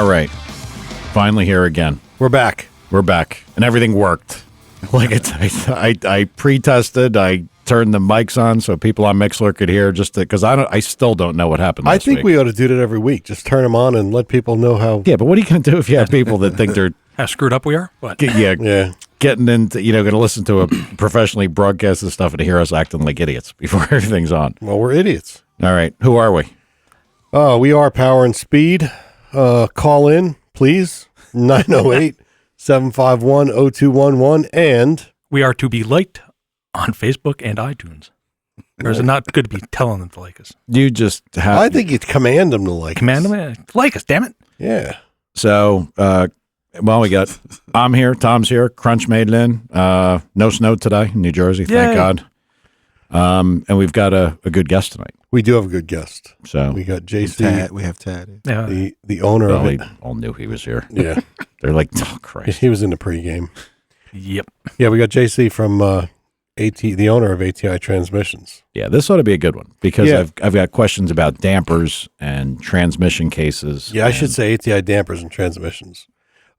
All right. Finally here again. We're back. We're back. And everything worked. Like I pre-tested. I turned the mics on so people on Mixlr could hear just because I still don't know what happened last I think week. we ought to do that every week. Just turn them on and let people know how. Yeah, but what are you going to do if you have people that think they're how screwed up we are? What? Yeah. Getting into, going to listen to a professionally broadcasted stuff and hear us acting like idiots before everything's on. Well, we're idiots. All right. Who are we? We are Power and Speed. Call in, please. 908-751-0211. And we are to be liked on Facebook and iTunes. Or is it not good to be telling them to like us? You just have... I think you command them to like Command us. them to like us, damn it. Yeah. So, we got... I'm here. Tom's here. Crunch made it in. No snow today in New Jersey, thank God. And we've got a good guest tonight. We do have a good guest. So we got JC. We have Tad. Yeah. The owner of it. They all knew he was here. Yeah. They're like, oh, Christ. He was in the pregame. Yep. Yeah, we got JC from the owner of ATI Transmissions. Yeah, this ought to be a good one because Yeah. I've got questions about dampers and transmission cases. Yeah, I should say ATI dampers and transmissions.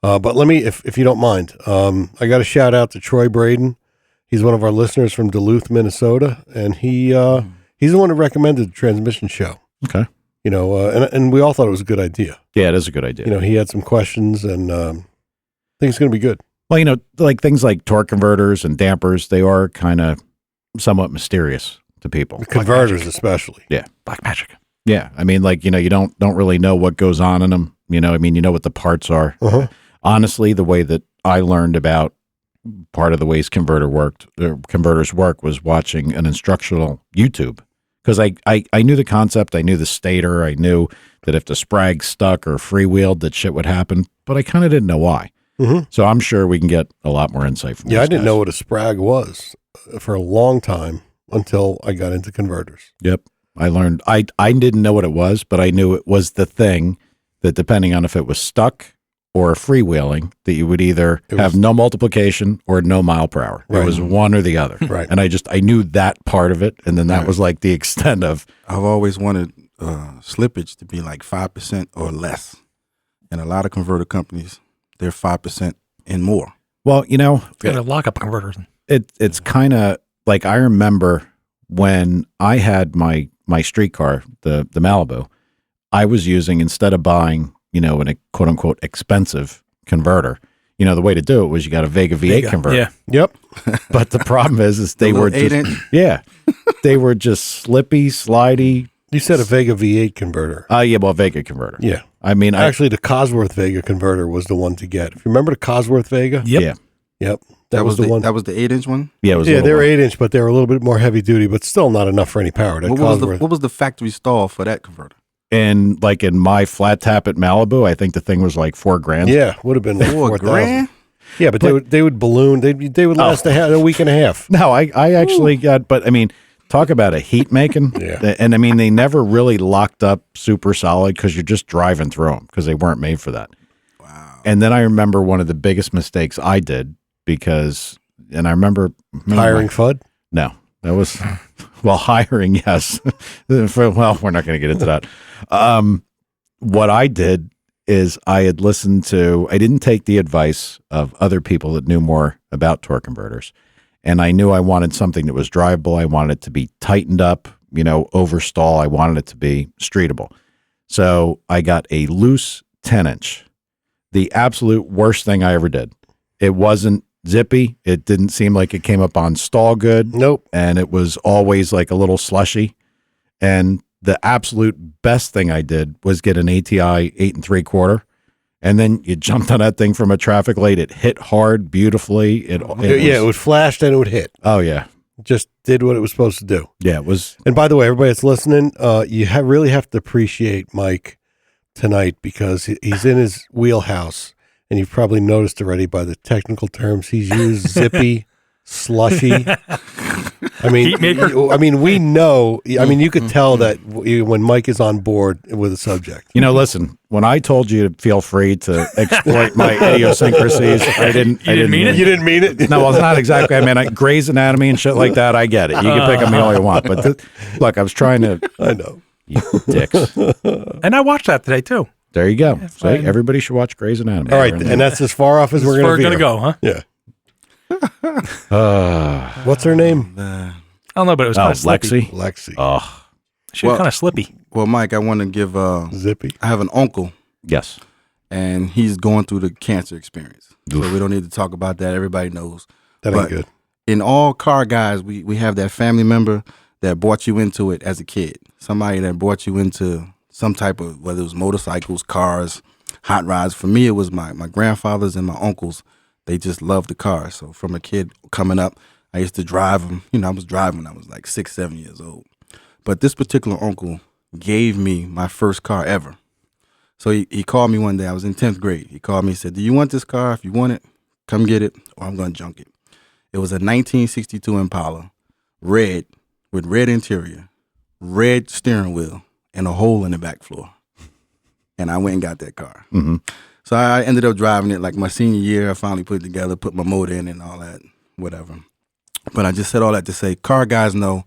But let me, if you don't mind, I got a shout out to Troy Braden. He's one of our listeners from Duluth, Minnesota, and he's the one who recommended the transmission show. Okay. And we all thought it was a good idea. Yeah, it is a good idea. He had some questions, and I think it's going to be good. Well, like things like torque converters and dampers, they are kind of somewhat mysterious to people. The converters especially. Yeah. Black magic. Yeah. I mean, like, you don't really know what goes on in them. You know what the parts are. Uh-huh. Honestly, the way that I learned about part of the ways converters work was watching an instructional YouTube. Because I knew the concept, I knew the stator, I knew that if the sprag stuck or freewheeled that shit would happen, but I kind of didn't know why. Mm-hmm. So I'm sure we can get a lot more insight from Yeah, these I didn't guys. know what a sprag was for a long time until I got into converters. Yep. I learned, I didn't know what it was, but I knew it was the thing that depending on if it was stuck or freewheeling, that you would either have no multiplication or no mile per hour. Right. It was one or the other. Right. And I knew that part of it. And then that was like the extent of... I've always wanted slippage to be like 5% or less. And a lot of converter companies, they're 5% and more. Well, Got a lockup converters. it's kind of like I remember when I had my streetcar, the Malibu, I was using, instead of buying, in a quote unquote expensive converter, the way to do it was you got a Vega V8 converter. Yeah. Yep. But the problem is they were just, 8-inch? they were just slippy, slidey. You said a Vega V8 converter. Vega converter. Yeah. I mean, Actually, the Cosworth Vega converter was the one to get. If you remember the Cosworth Vega? Yep. Yeah. Yep. That was the one. That was the 8-inch one? Yeah, it was Yeah, they were one. 8-inch, but they were a little bit more heavy duty, but still not enough for any power. That What was the factory stall for that converter? And like in my flat tap at Malibu, I think the thing was like $4,000. Yeah, would have been like $4,000? Yeah, but they would balloon. They would last a week and a half. No, I actually got, but I mean, talk about a heat making. Yeah. And I mean, they never really locked up super solid because you're just driving through them because they weren't made for that. Wow. And then I remember one of the biggest mistakes I did and I remember Hiring FUD? No, that was, hiring, yes. Well, we're not going to get into that. What I did is I didn't take the advice of other people that knew more about torque converters. And I knew I wanted something that was drivable. I wanted it to be tightened up, overstall. I wanted it to be streetable. So I got a loose 10-inch, the absolute worst thing I ever did. It wasn't zippy. It didn't seem like it came up on stall good. Nope. And it was always like a little slushy. And the absolute best thing I did was get an ATI 8 3/4. And then you jumped on that thing from a traffic light. It hit hard, beautifully. It would flash, then it would hit. Oh, yeah. Just did what it was supposed to do. Yeah, it was. And by the way, everybody that's listening, you really have to appreciate Mike tonight because he's in his wheelhouse. And you've probably noticed already by the technical terms he's used: zippy, slushy. I mean, we know. I mean, you could tell that when Mike is on board with a subject. Listen. When I told you to feel free to exploit my idiosyncrasies, I didn't mean it? You didn't mean it. No, well, it's not exactly. I mean, Grey's Anatomy and shit like that. I get it. You can pick on me all you want, but look, I was trying to. I know. You dicks. And I watched that today too. There you go. Yeah, See, fine. everybody should watch Grey's Anatomy. All right, and that's as far off as we're We're going to go, huh? Yeah. Uh, What's her name? I don't know, but it was kind of slippy. Lexi. Lexi. Oh, She was Well- kind of slippy. Well, Mike, I want to give. Zippy. I have an uncle, yes. and he's going through the cancer experience. Oof. So we don't need to talk about that. Everybody knows. That ain't But good. in all car guys, we have that family member that brought you into it as a kid. Somebody that brought you into some type of, whether it was motorcycles, cars, hot rods. For me, it was my grandfathers and my uncles. They just loved the cars. So from a kid coming up, I used to drive them. I was driving when I was like 6, 7 years old. But this particular uncle gave me my first car ever. So he called me one day. I was in 10th grade. He called me and said, "Do you want this car? If you want it, come get it, or I'm going to junk it." It was a 1962 Impala, red, with red interior, red steering wheel, and a hole in the back floor. And I went and got that car. Mm-hmm. So I ended up driving it like my senior year. I finally put it together, put my motor in and all that, whatever. But I just said all that to say, car guys know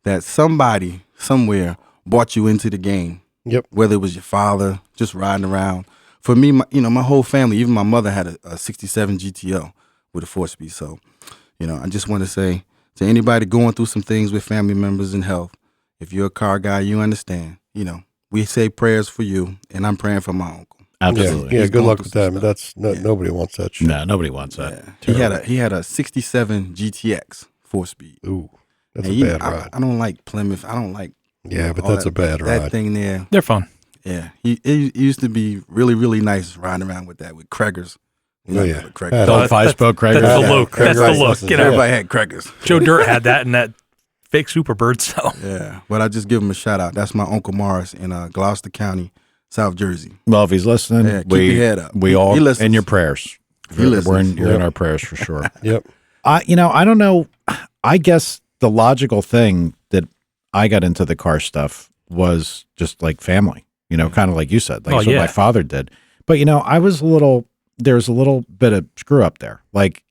that somebody somewhere brought you into the game. Yep. Whether it was your father, just riding around. For me, my whole family, even my mother had a 67 GTO with a 4-speed. So, I just want to say to anybody going through some things with family members and health, if you're a car guy, you understand. We say prayers for you, and I'm praying for my uncle. Absolutely. Yeah, He's good going luck through with some that. stuff. Nobody wants that shit. No, nobody wants that. Yeah. He had a 67 GTX 4-speed. Ooh, that's And a bad ride. I don't like Plymouth. I don't like. Yeah, but all that's a bad That ride. thing there. They're fun. Yeah, he used to be really, really nice riding around with Kreggers. Oh, yeah. The Kreggers. Old five-spoke Craigers. That's the Yeah. look. That's the Right. look. Yeah. Everybody had Kreggers. Joe Dirt had that in that fake Superbird. So Yeah, but I just give him a shout out. That's my Uncle Morris in Gloucester County, South Jersey. Well, if he's listening, Yeah, keep your head up. We He all listens. in your prayers. He listens. You're in Yep. our prayers for sure. Yep. I don't know. I guess the logical thing that I got into the car stuff was just like family, kind of like you said, like Oh, what yeah. my father did. But, there's a little bit of screw up there. Like,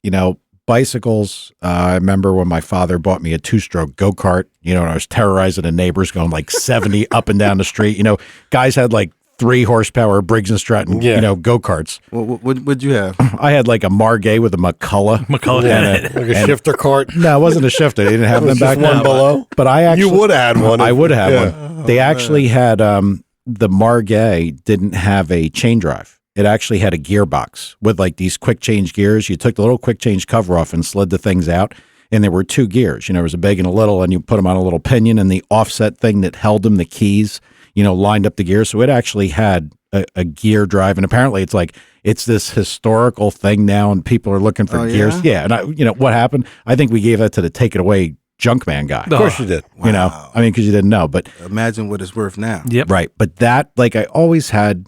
bicycles. I remember when my father bought me a 2-stroke go-kart, and I was terrorizing the neighbors going like 70 up and down the street. Guys had like 3 horsepower Briggs and Stratton, Yeah. go-karts. What'd you have? I had like a Margay with a McCullough. McCullough And had it. Like a shifter cart. No, it wasn't a shifter. They didn't have It was them back just one then. below. But I actually, You would have had one. I would have Yeah. one. They actually had the Margay didn't have a chain drive. It actually had a gearbox with like these quick change gears. You took the little quick change cover off and slid the things out. And there were 2 gears. There was a big and a little, and you put them on a little pinion, and the offset thing that held them, the keys, lined up the gears. So it actually had a gear drive. And apparently it's this historical thing now, and people are looking for Oh, gears. yeah? Yeah. And what happened? I think we gave that to the take it away junk man guy. Of course you did. Wow. Because you didn't know. But Imagine what it's worth now. Yep. right. But that, like, I always had,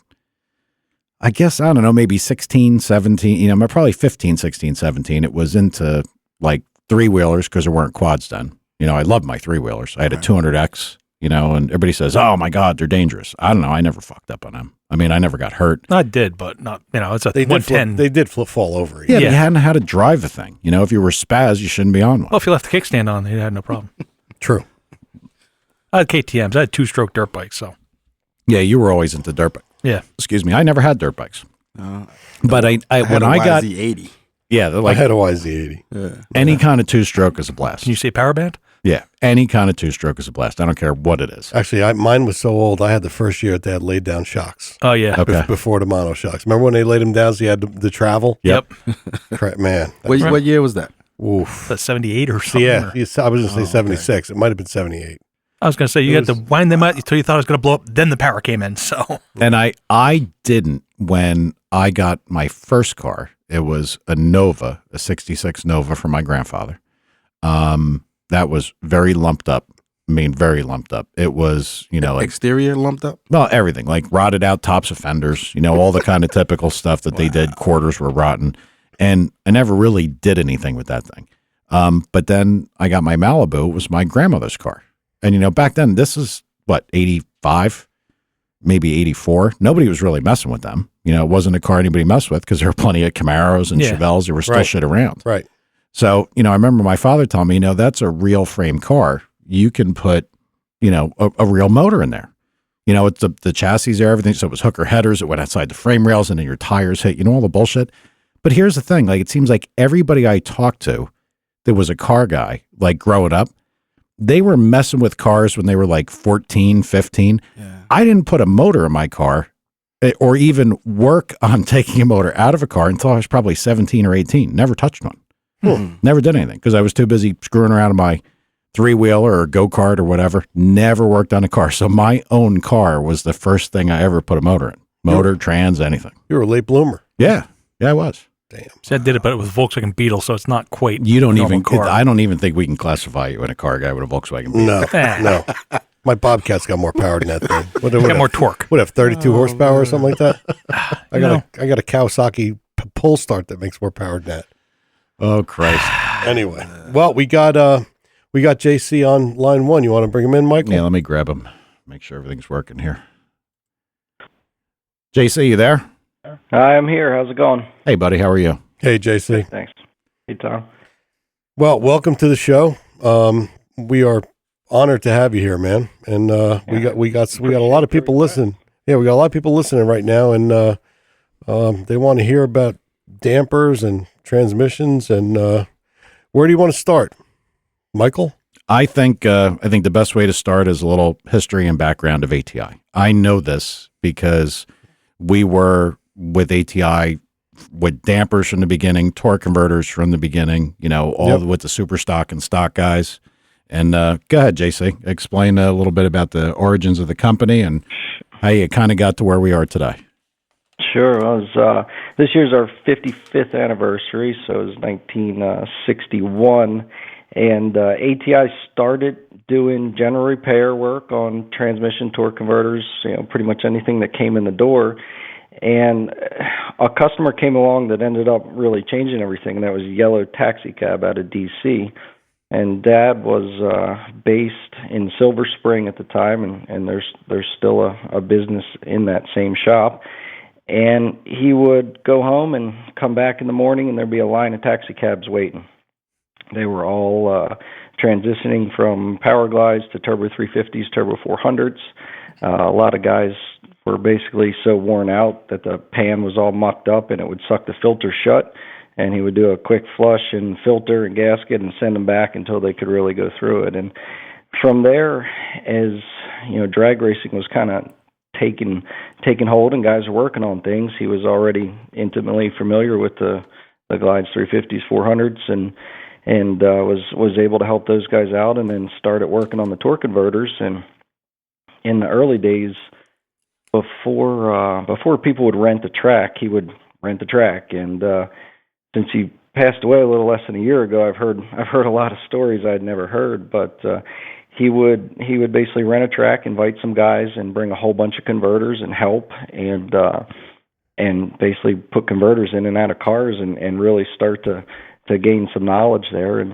I guess, I don't know, maybe 16, 17, probably 15, 16, 17. It was into like 3-wheelers because there weren't quads then. I loved my 3-wheelers. I had a 200X, and everybody says, "Oh my God, they're dangerous." I don't know. I never fucked up on them. I never got hurt. I did, but not. It's a They did 110. They did fall over. Yeah, Yeah. but you hadn't had to drive the thing. If you were spaz, you shouldn't be on one. Well, if you left the kickstand on, they had no problem. True. I had KTM's. I had 2-stroke dirt bikes. So Yeah, you were always into dirt bikes. yeah, Excuse me. I never had dirt bikes. But I had when a I got, YZ80. yeah, they're I like had a YZ80. Yeah. any kind of 2-stroke is a blast. can you say power band? Yeah, any kind of 2-stroke is a blast. I don't care what it is. Actually, mine was so old. I had the first year that they had laid down shocks Oh yeah. Okay. before the mono shocks. Remember when they laid them down so you had the travel? Yep. Man. What year was that? Oof. That's 78 or something. Yeah, or- I was going to say 76. It might have been 78. I was going to say you It had to wind them out until you thought it was going to blow up. Then the power came in. So And I didn't when I got my first car. It was a Nova, a 66 Nova from my grandfather. That was very lumped up. Very lumped up. It was, like, Exterior lumped up? well, everything, like rotted out tops of fenders, all the kind of typical stuff that they did. Quarters were rotten. And I never really did anything with that thing. But then I got my Malibu. It was my grandmother's car. And, back then, this is, 85, maybe 84. Nobody was really messing with them. It wasn't a car anybody messed with because there were plenty of Camaros and Yeah. Chevelles. There were still Right. shit around. Right. So, I remember my father telling me, that's a real frame car. You can put, a real motor in there. You know, it's the chassis there, everything. So it was hooker headers. It went outside the frame rails, and then your tires hit. You know, all the bullshit. But here's the thing: like, it seems like everybody I talked to that was a car guy, like growing up, they were messing with cars when they were like 14, 15. Yeah. I didn't put a motor in my car or even work on taking a motor out of a car until I was probably 17 or 18. Never touched one. Never did anything because I was too busy screwing around in my three-wheeler or go-kart or whatever. Never worked on a car. So my own car was the first thing I ever put a motor in. Motor, trans, anything. You were a late bloomer. Yeah. Yeah, I was. Damn. Said did it, but it was Volkswagen Beetle, so it's not quite. You don't normal even, car. I don't even think we can classify you in a car guy with a Volkswagen. No, no. My Bobcat's got more power than that thing. What Got more torque. What have 32 horsepower or something like that? I got a Kawasaki pull start that makes more power than that. Oh, Christ. Anyway, well, we got JC on line one. You want to bring him in, Michael? Yeah, let me grab him. Make sure everything's working here. JC, you there? Hi, I'm here. How's it going? Hey, buddy. How are you? Hey, JC. Thanks. Hey, Tom. Well, welcome to the show. We are honored to have you here, man. And we got a lot of people listening. Yeah, we got a lot of people listening right now, and they want to hear about dampers and transmissions. And where do you want to start, Michael? I think the best way to start is a little history and background of ATI. I know this because we were with ATI with dampers from the beginning, torque converters from the beginning, you know, all with the super stock and stock guys. And go ahead, JC, explain a little bit about the origins of the company and how you kind of got to where we are today. Sure. Well, this year's our 55th anniversary, so it was 1961, and ATI started doing general repair work on transmission, torque converters, you know, pretty much anything that came in the door. And a customer came along that ended up really changing everything, and that was Yellow Taxi Cab out of D.C. And Dad was based in Silver Spring at the time, and there's still a business in that same shop. And he would go home and come back in the morning, and there'd be a line of taxi cabs waiting. They were all transitioning from Power Glides to Turbo 350s, Turbo 400s. A lot of guys were basically so worn out that the pan was all mucked up and it would suck the filter shut, and he would do a quick flush and filter and gasket and send them back until they could really go through it. And from there, as you know, drag racing was kind of taking hold and guys were working on things, he was already intimately familiar with the Glides 350s, 400s, and was able to help those guys out, and then started working on the torque converters. And in the early days, before people would rent the track, he would rent the track. And since he passed away a little less than a year ago, I've heard a lot of stories I'd never heard. But he would basically rent a track, invite some guys, and bring a whole bunch of converters and help, and basically put converters in and out of cars, and really start to gain some knowledge there. And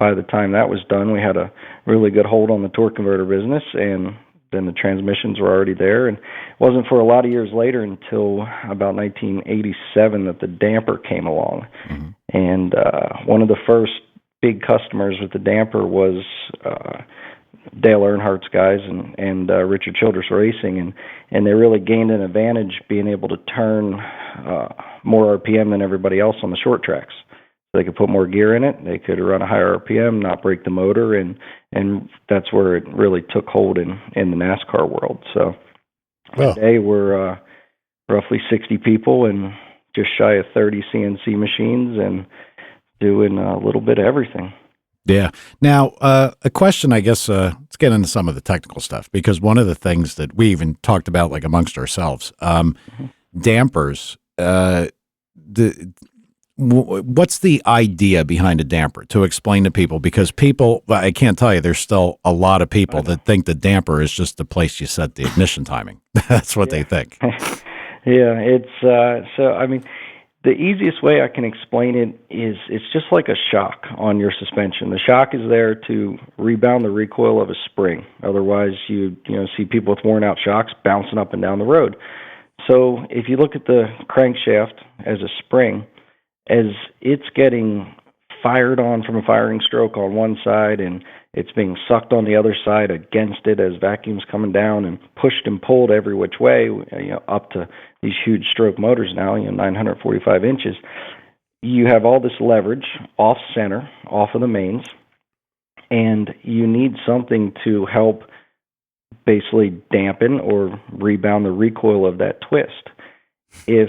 by the time that was done, we had a really good hold on the torque converter business, and then the transmissions were already there. And it wasn't for a lot of years later until about 1987 that the damper came along. Mm-hmm. And one of the first big customers with the damper was Dale Earnhardt's guys and Richard Childress Racing, and they really gained an advantage being able to turn more RPM than everybody else on the short tracks. They could put more gear in it. They could run a higher RPM, not break the motor, and that's where it really took hold in the NASCAR world. So today we're roughly 60 people and just shy of 30 CNC machines and doing a little bit of everything. Yeah. Now, a question, I guess, let's get into some of the technical stuff, because one of the things that we even talked about, like amongst ourselves, dampers, what's the idea behind a damper, to explain to people? Because people, I can't tell you, there's still a lot of people that think the damper is just the place you set the ignition timing. That's what they think. Yeah, it's so, I mean, the easiest way I can explain it is it's just like a shock on your suspension. The shock is there to rebound the recoil of a spring. Otherwise, you see people with worn out shocks bouncing up and down the road. So if you look at the crankshaft as a spring, as it's getting fired on from a firing stroke on one side, and it's being sucked on the other side against it as vacuum's coming down and pushed and pulled every which way, up to these huge stroke motors now, 945 inches. You have all this leverage off center, off of the mains, and you need something to help basically dampen or rebound the recoil of that twist. If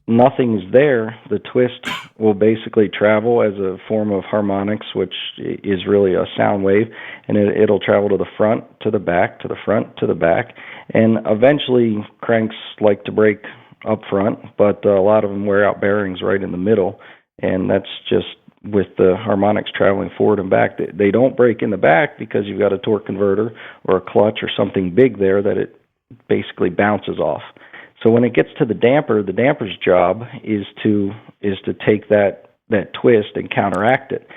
nothing's there, the twist will basically travel as a form of harmonics, which is really a sound wave, and it'll travel to the front, to the back, to the front, to the back, and eventually cranks like to break up front, but a lot of them wear out bearings right in the middle, and that's just with the harmonics traveling forward and back. They don't break in the back because you've got a torque converter or a clutch or something big there that it basically bounces off. So when it gets to the damper's job is to take that twist and counteract it.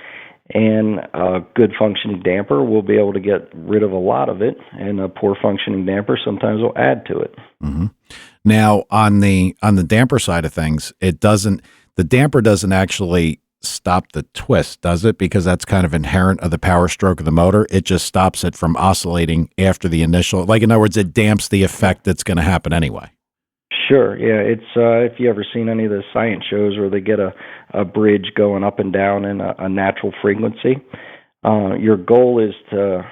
And a good functioning damper will be able to get rid of a lot of it, and a poor functioning damper sometimes will add to it. Mm-hmm. Now on the damper side of things, the damper doesn't actually stop the twist, does it? Because that's kind of inherent of the power stroke of the motor. It just stops it from oscillating after the initial, like in other words, it damps the effect that's going to happen anyway. Sure, yeah. It's if you ever seen any of the science shows where they get a bridge going up and down in a natural frequency, your goal is to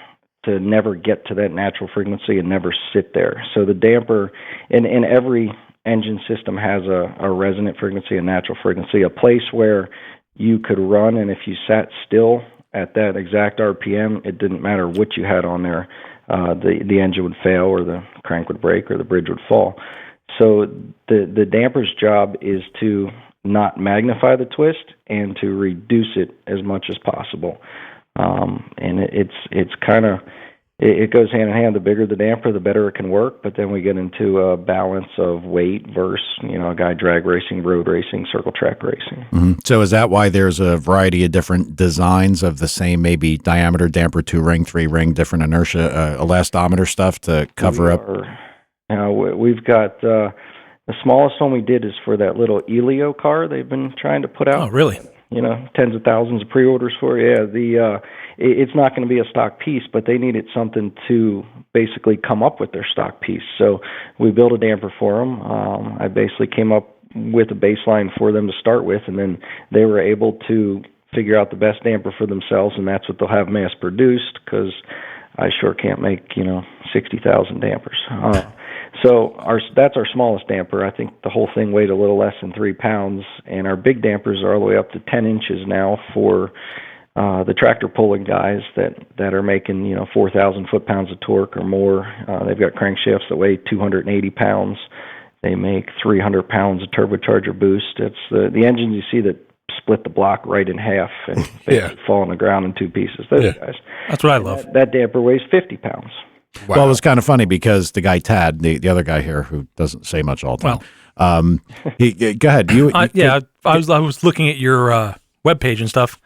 never get to that natural frequency and never sit there. So the damper in every engine system has a resonant frequency, a natural frequency, a place where you could run, and if you sat still at that exact RPM, it didn't matter what you had on there, the engine would fail, or the crank would break, or the bridge would fall. So the damper's job is to not magnify the twist and to reduce it as much as possible. And it's kind of, it goes hand in hand. The bigger the damper, the better it can work. But then we get into a balance of weight versus, a guy drag racing, road racing, circle track racing. Mm-hmm. So is that why there's a variety of different designs of the same, maybe diameter damper, 2-ring, 3-ring, different inertia, elastometer stuff to cover up? We've got the smallest one we did is for that little Elio car they've been trying to put out. Oh, really? Tens of thousands of pre-orders for. Yeah, it's not going to be a stock piece, but they needed something to basically come up with their stock piece. So we built a damper for them. I basically came up with a baseline for them to start with, and then they were able to figure out the best damper for themselves, and that's what they'll have mass produced, because I sure can't make 60,000 dampers. So that's our smallest damper. I think the whole thing weighed a little less than 3 pounds, and our big dampers are all the way up to 10 inches now for the tractor pulling guys that are making 4,000 foot-pounds of torque or more. They've got crankshafts that weigh 280 pounds. They make 300 pounds of turbocharger boost. It's the engines you see that split the block right in half and basically fall on the ground in 2 pieces. Those guys. That's what I love. That damper weighs 50 pounds. Wow. Well, it was kind of funny because the guy Tad, the other guy here who doesn't say much all the time. Go ahead. I was looking at your webpage and stuff.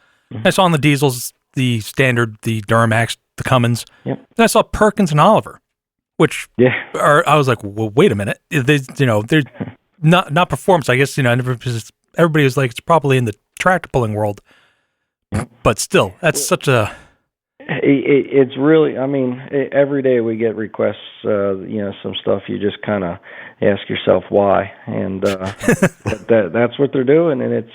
I saw on the diesels the standard, the Duramax, the Cummins. Yep. And I saw Perkins and Oliver, which I was like, well, wait a minute. They're not performance. I guess everybody was like, it's probably in the tractor pulling world, but still, that's such a. It's really, every day we get requests, some stuff you just kind of ask yourself why, and that's what they're doing. And it's,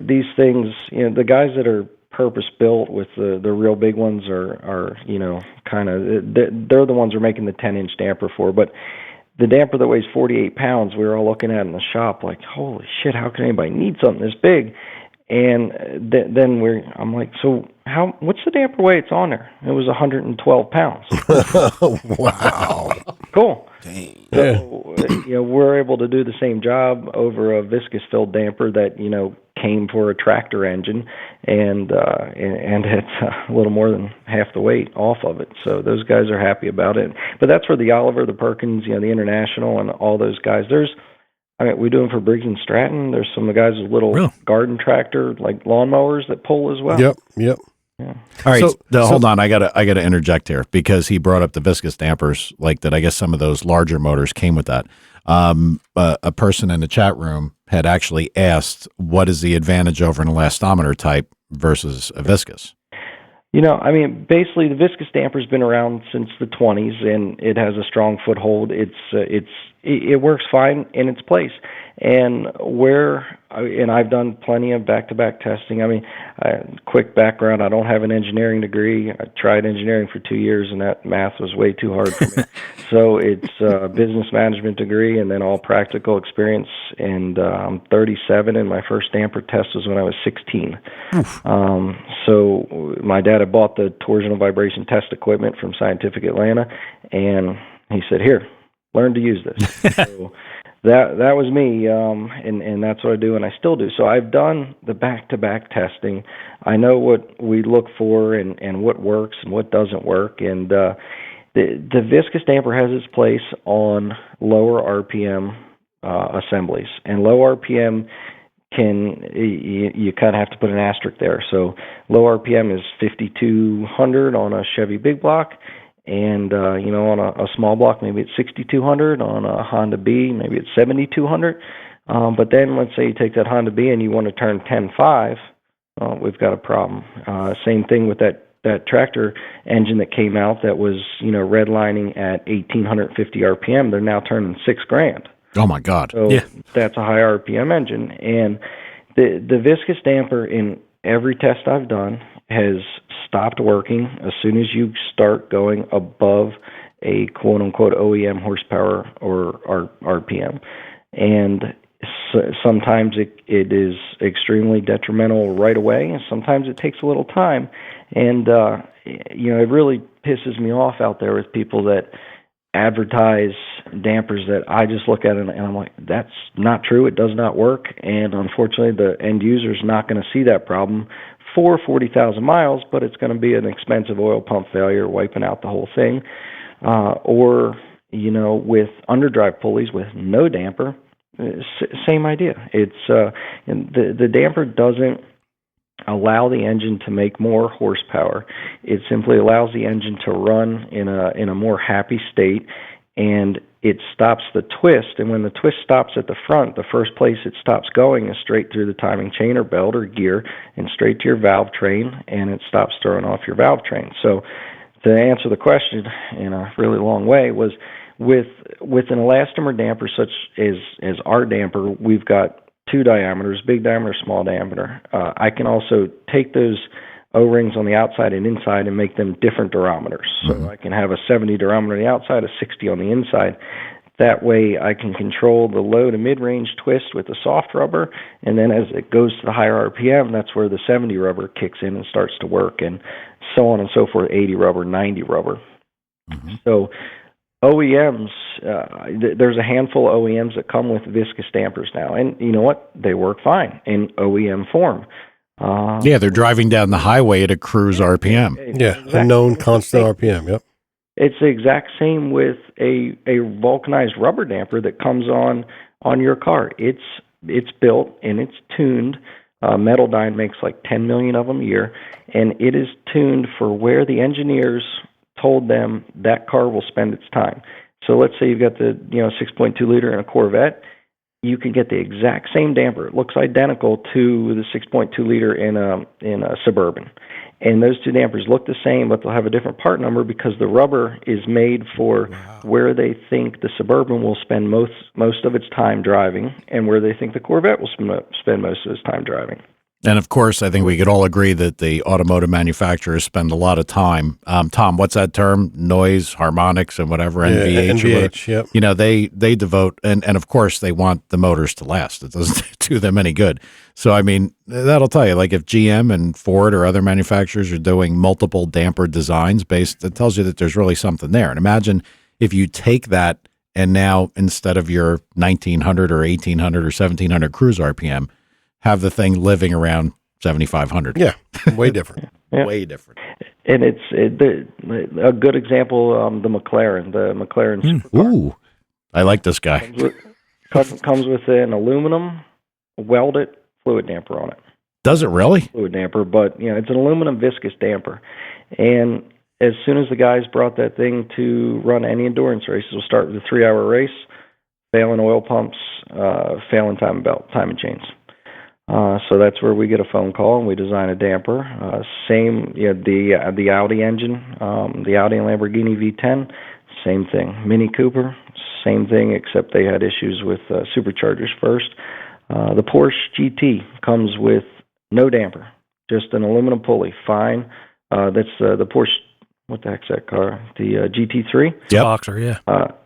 these things, the guys that are purpose-built with the real big ones are kind of, they're the ones who are making the 10-inch damper for, but the damper that weighs 48 pounds, we were all looking at in the shop like, holy shit, how can anybody need something this big? And then I'm like, so what's the damper weight it's on there? It was 112 pounds. Wow. Cool. Dang. So, we're able to do the same job over a viscous filled damper that, came for a tractor engine, and it's a little more than half the weight off of it. So those guys are happy about it. But that's where the Oliver, the Perkins, the International, and all those guys, we do them for Briggs & Stratton. There's some of the guys with little garden tractor, like lawnmowers that pull as well. Yep. Yeah. All right, hold on. I gotta interject here because he brought up the viscous dampers, like that. I guess some of those larger motors came with that. A person in the chat room had actually asked, what is the advantage over an elastometer type versus a viscous? I mean, basically, the viscous damper's been around since the 20s, and it has a strong foothold. It works fine in its place. And I've done plenty of back-to-back testing. I mean, quick background, I don't have an engineering degree. I tried engineering for 2 years, and that math was way too hard for me. So it's a business management degree and then all practical experience. And I'm 37, and my first damper test was when I was 16. So my dad had bought the torsional vibration test equipment from Scientific Atlanta, and he said, "Here, learn to use this." So that was me, and that's what I do, and I still do. So I've done the back-to-back testing. I know what we look for and what works and what doesn't work, and the viscous damper has its place on lower RPM assemblies, and low RPM you kind of have to put an asterisk there. So low RPM is 5,200 on a Chevy big block, and on a small block maybe it's 6,200. On a Honda B maybe it's 7,200. But then let's say you take that Honda B and you want to turn 10.5, we've got a problem. Same thing with that tractor engine that came out that was redlining at 1,850 RPM. They're now turning $6,000. Oh my God! So that's a high RPM engine, and the viscous damper in every test I've done has stopped working as soon as you start going above a quote unquote OEM horsepower or RPM, and sometimes it is extremely detrimental right away, and sometimes it takes a little time, and it really pisses me off out there with people that advertise dampers that I just look at it and I'm like, that's not true. It does not work. And unfortunately, the end user is not going to see that problem for 40,000 miles, but it's going to be an expensive oil pump failure, wiping out the whole thing. Or with underdrive pulleys with no damper, same idea. It's and the damper doesn't allow the engine to make more horsepower. It simply allows the engine to run in a more happy state, and it stops the twist. And when the twist stops at the front, the first place it stops going is straight through the timing chain or belt or gear and straight to your valve train, and it stops throwing off your valve train. So to answer the question in a really long way was with an elastomer damper such as our damper, we've got two diameters, big diameter, small diameter. I can also take those O-rings on the outside and inside and make them different durometers. So I can have a 70 durometer on the outside, a 60 on the inside. That way I can control the low to mid-range twist with the soft rubber, and then as it goes to the higher RPM, that's where the 70 rubber kicks in and starts to work, and so on and so forth, 80 rubber, 90 rubber. So OEMs, there's a handful of OEMs that come with viscous dampers now, and you know what? They work fine in OEM form. They're driving down the highway at a cruise RPM. A known constant RPM, yep. It's the exact same with a vulcanized rubber damper that comes on your car. It's built and it's tuned. Metaldyne makes like 10 million of them a year, and it is tuned for where the engineers told them that car will spend its time. So let's say you've got the 6.2 liter in a Corvette, you can get the exact same damper. It looks identical to the 6.2 liter in a Suburban. And those two dampers look the same, but they'll have a different part number because the rubber is made for where they think the Suburban will spend most of its time driving and where they think the Corvette will spend most of its time driving. And of course, I think we could all agree that the automotive manufacturers spend a lot of time. Tom, what's that term? Noise, harmonics, and whatever, NVH. NVH, yep. They devote, and of course, they want the motors to last. It doesn't do them any good. So, I mean, that'll tell you, like if GM and Ford or other manufacturers are doing multiple damper designs it tells you that there's really something there. And imagine if you take that and now instead of your 1900 or 1800 or 1700 cruise RPM, have the thing living around 7,500. Yeah, way different. Yeah. Way different. And a good example, the McLaren supercar. Ooh, I like this guy. Comes with an aluminum welded fluid damper on it. Does it really? Fluid damper, but it's an aluminum viscous damper. And as soon as the guys brought that thing to run any endurance races, we'll start with a 3-hour race. failing oil pumps, failing timing belt, timing chains. So that's where we get a phone call and we design a damper. Same, the Audi engine, the Audi and Lamborghini V10, same thing. Mini Cooper, same thing, except they had issues with superchargers first. The Porsche GT comes with no damper, just an aluminum pulley. Fine. That's the Porsche. What the heck's that car? The GT3. Yep. Boxer, yeah.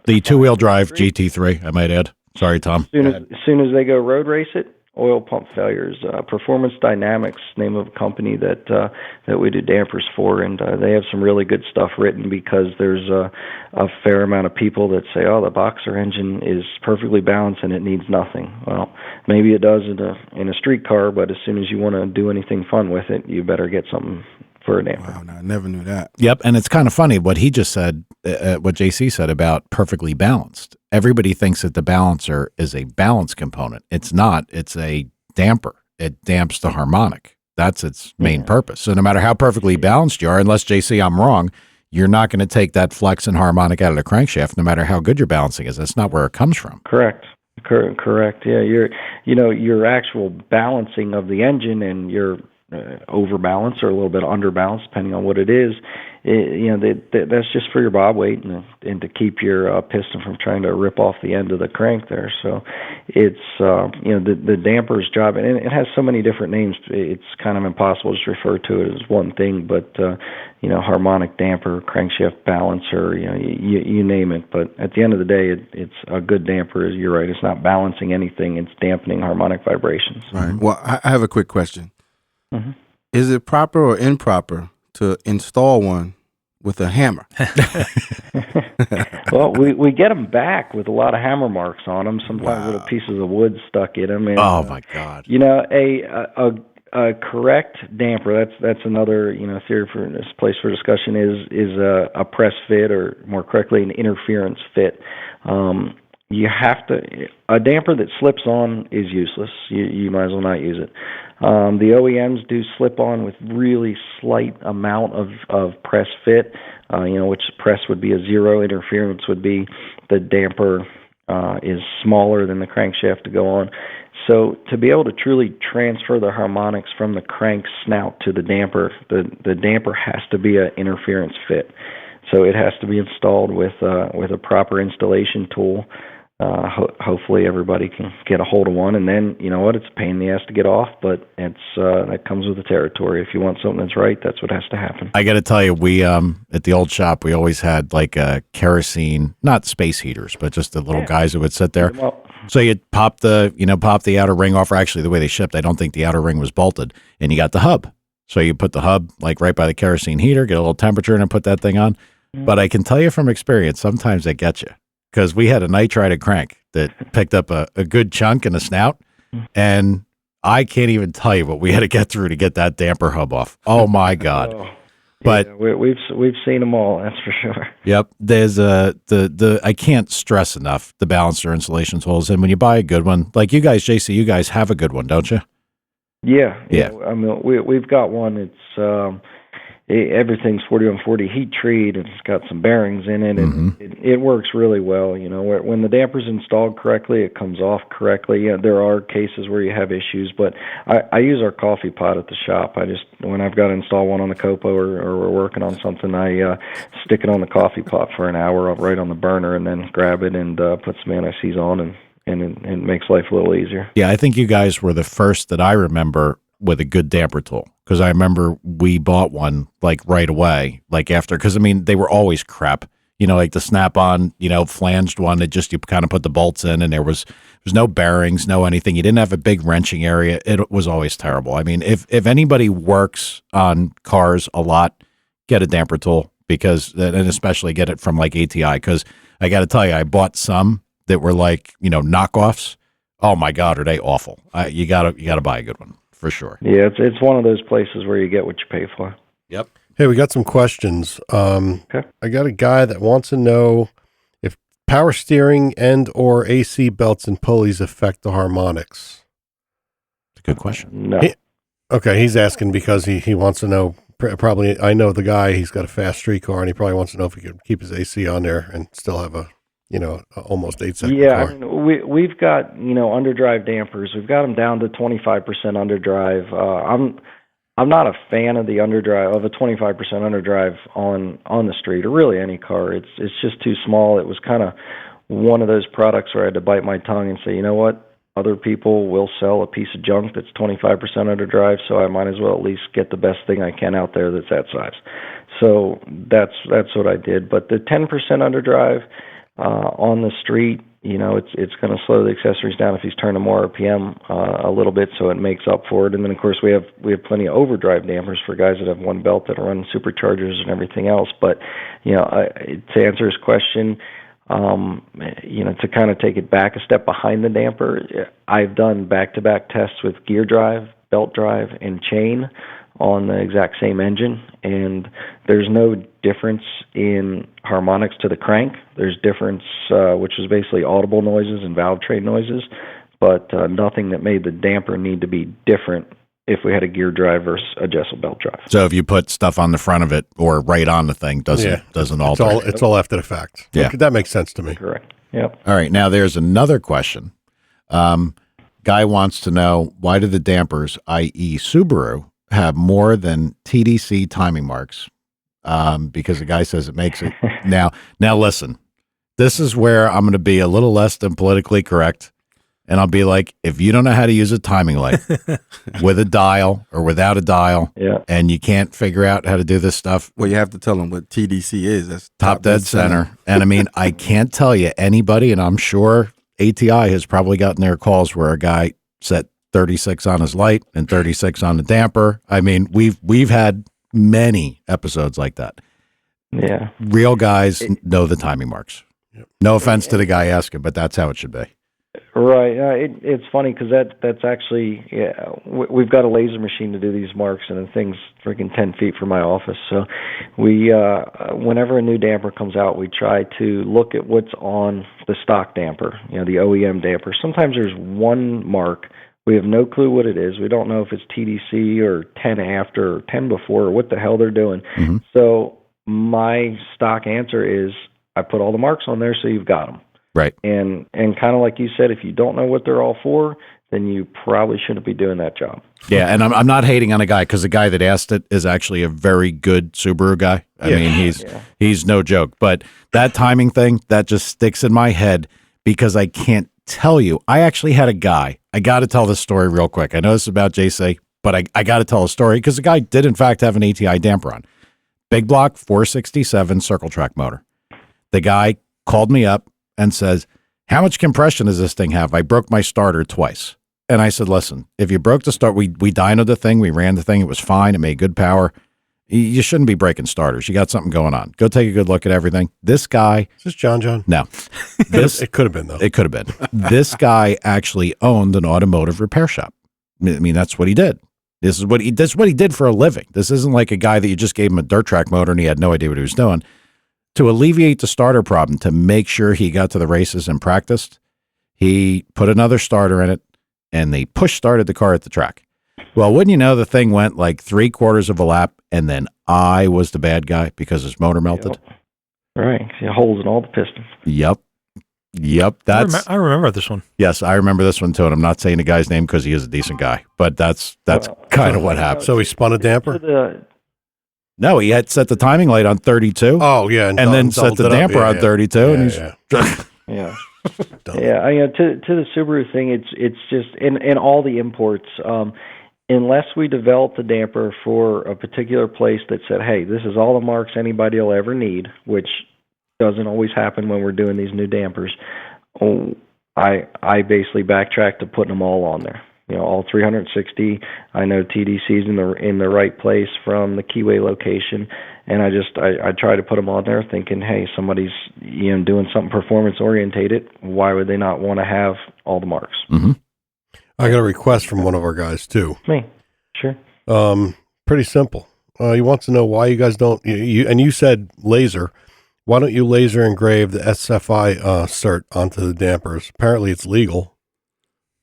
The 2-wheel drive GT3, I might add. Sorry, Tom. As soon as they go road race it, oil pump failures. Performance Dynamics, name of a company that we do dampers for, and they have some really good stuff written because there's a fair amount of people that say, oh, the Boxer engine is perfectly balanced and it needs nothing. Well, maybe it does in a street car, but as soon as you want to do anything fun with it, you better get something for a damper. Wow, I never knew that. Yep, and it's kind of funny what he just said, what JC said about perfectly balanced. Everybody thinks that the balancer is a balance component. It's not. It's a damper. It damps the harmonic. That's its main purpose. So no matter how perfectly balanced you are, unless, JC, I'm wrong, you're not going to take that flex and harmonic out of the crankshaft no matter how good your balancing is. That's not where it comes from. Correct. Yeah, your actual balancing of the engine and your overbalance or a little bit underbalance, depending on what it is. That's just for your bob weight and to keep your piston from trying to rip off the end of the crank there. So it's the damper's job, and it has so many different names. It's kind of impossible to refer to it as one thing, but harmonic damper, crankshaft balancer, you name it. But at the end of the day, it's a good damper. You're right. It's not balancing anything. It's dampening harmonic vibrations. Right. Well, I have a quick question. Mm-hmm. Is it proper or improper to install one with a hammer? Well, we get them back with a lot of hammer marks on them. Sometimes little pieces of wood stuck in them. And, Oh my God! A correct damper. That's another theory for this place for discussion is a press fit, or more correctly, an interference fit. You have to. A damper that slips on is useless. You might as well not use it. The OEMs do slip on with really slight amount of press fit, which press would be a 0, interference would be the damper is smaller than the crankshaft to go on. So to be able to truly transfer the harmonics from the crank snout to the damper damper has to be an interference fit. So it has to be installed with a proper installation tool. Hopefully everybody can get a hold of one, and then it's a pain in the ass to get off, but it's that comes with the territory. If you want something that's right, that's what has to happen. I got to tell you, we at the old shop, we always had like kerosene, not space heaters, but just the little guys that would sit there. So you'd pop the outer ring off, or actually the way they shipped, I don't think the outer ring was bolted, and you got the hub. So you put the hub like right by the kerosene heater, get a little temperature, and put that thing on. But I can tell you from experience, sometimes they get you. Because we had a nitrided crank that picked up a good chunk in the snout, and I can't even tell you what we had to get through to get that damper hub off. Oh my God! But we've seen them all, that's for sure. Yep, there's the I can't stress enough the balancer installation tools, and when you buy a good one, like you guys, JC, you guys have a good one, don't you? Yeah. I mean, we've got one. It's everything's 4140 heat treat, and it's got some bearings in it, and it works really well. When the damper's installed correctly, it comes off correctly. There are cases where you have issues, but I use our coffee pot at the shop. When I've got to install one on the Copo or we're working on something, I stick it on the coffee pot for an hour right on the burner, and then grab it and put some anti-seize on, and it makes life a little easier. Yeah, I think you guys were the first that I remember with a good damper tool, because I remember we bought one like right away, like after, because I mean they were always crap, like the snap-on, flanged one that just you kind of put the bolts in, and there was no bearings, no anything. You didn't have a big wrenching area. It was always terrible. I mean, if anybody works on cars a lot, get a damper tool, and especially get it from like ATI, because I got to tell you, I bought some that were like knockoffs. Oh my God, are they awful? You gotta buy a good one. For sure. Yeah, it's one of those places where you get what you pay for. Yep. Hey, we got some questions. Okay. I got a guy that wants to know if power steering and or AC belts and pulleys affect the harmonics. It's a good question. No. He's asking because he wants to know, probably, I know the guy, he's got a fast street car, and he probably wants to know if he could keep his AC on there and still have a almost 8-second Yeah, car. I mean, we've got underdrive dampers. We've got them down to 25% underdrive. I'm not a fan of the underdrive of a 25% underdrive on the street or really any car. It's just too small. It was kind of one of those products where I had to bite my tongue and say, you know what? Other people will sell a piece of junk that's 25% underdrive, so I might as well at least get the best thing I can out there that's that size. So that's what I did. But the 10% underdrive on the street, it's going to slow the accessories down if he's turning more RPM a little bit, so it makes up for it. And then of course we have plenty of overdrive dampers for guys that have one belt that run superchargers and everything else. But to answer his question, to kind of take it back a step behind the damper, I've done back-to-back tests with gear drive, belt drive, and chain on the exact same engine, and there's no difference in harmonics to the crank. There's difference, which is basically audible noises and valve train noises, but nothing that made the damper need to be different if we had a gear drive versus a Jessel belt drive. So if you put stuff on the front of it or right on the thing, doesn't alter. It's all after the fact. Yeah. Okay, that makes sense to me. Correct. Yep. All right. Now there's another question. Guy wants to know, why do the dampers, i.e. Subaru, have more than TDC timing marks? Because the guy says it makes it. Now listen, this is where I'm going to be a little less than politically correct. And I'll be like, if you don't know how to use a timing light with a dial or without a dial, and you can't figure out how to do this stuff. Well, you have to tell them what TDC is. That's top dead center. And I mean, I can't tell you anybody, and I'm sure ATI has probably gotten their calls where a guy set 36 on his light and 36 on the damper. I mean, we've had many episodes like that. Yeah. Real guys know the timing marks. Yep. No offense to the guy asking, but that's how it should be. Right. It's funny because that's actually, we've got a laser machine to do these marks, and the thing's freaking 10 feet from my office. So we, whenever a new damper comes out, we try to look at what's on the stock damper, the OEM damper. Sometimes there's one mark. We have no clue what it is. We don't know if it's TDC or 10 after or 10 before or what the hell they're doing. Mm-hmm. So my stock answer is I put all the marks on there so you've got them. Right. And kind of like you said, if you don't know what they're all for, then you probably shouldn't be doing that job. Yeah, and I'm not hating on a guy because the guy that asked it is actually a very good Subaru guy. I mean, he's no joke. But that timing thing, that just sticks in my head because I can't tell you. I actually had a guy. I got to tell this story real quick. I know this is about JC, but I got to tell a story because the guy did, in fact, have an ATI damper on. Big block 467 circle track motor. The guy called me up and says, how much compression does this thing have? I broke my starter twice. And I said, listen, if you broke the start, we dynoed the thing, we ran the thing, it was fine, it made good power. You shouldn't be breaking starters. You got something going on. Go take a good look at everything. This guy. Is this John? No. It could have been, though. It could have been. This guy actually owned an automotive repair shop. I mean, that's what he did. This is what he did for a living. This isn't like a guy that you just gave him a dirt track motor and he had no idea what he was doing. To alleviate the starter problem, to make sure he got to the races and practiced, he put another starter in it, and they push started the car at the track. Well, wouldn't you know, the thing went like 3/4 of a lap, and then I was the bad guy because his motor melted. Yep. Right. See holes in all the pistons. Yep. I remember this one. Yes, I remember this one too, and I'm not saying the guy's name because he is a decent guy, but that's kind of what happened. So he spun a damper? No, he had set the timing light on 32. Oh, yeah. And then set the damper on 32. Yeah, and he's Yeah. Yeah. To the Subaru thing, it's just in all the imports, unless we develop the damper for a particular place that said, hey, this is all the marks anybody will ever need, which doesn't always happen when we're doing these new dampers. I basically backtrack to putting them all on there. All 360. I know TDC's in the right place from the keyway location, and I try to put them on there, thinking, hey, somebody's doing something performance orientated. Why would they not want to have all the marks? Mm-hmm. I got a request from one of our guys too. Me, sure. Pretty simple. He wants to know why you guys don't. You said laser. Why don't you laser engrave the SFI cert onto the dampers? Apparently, it's legal.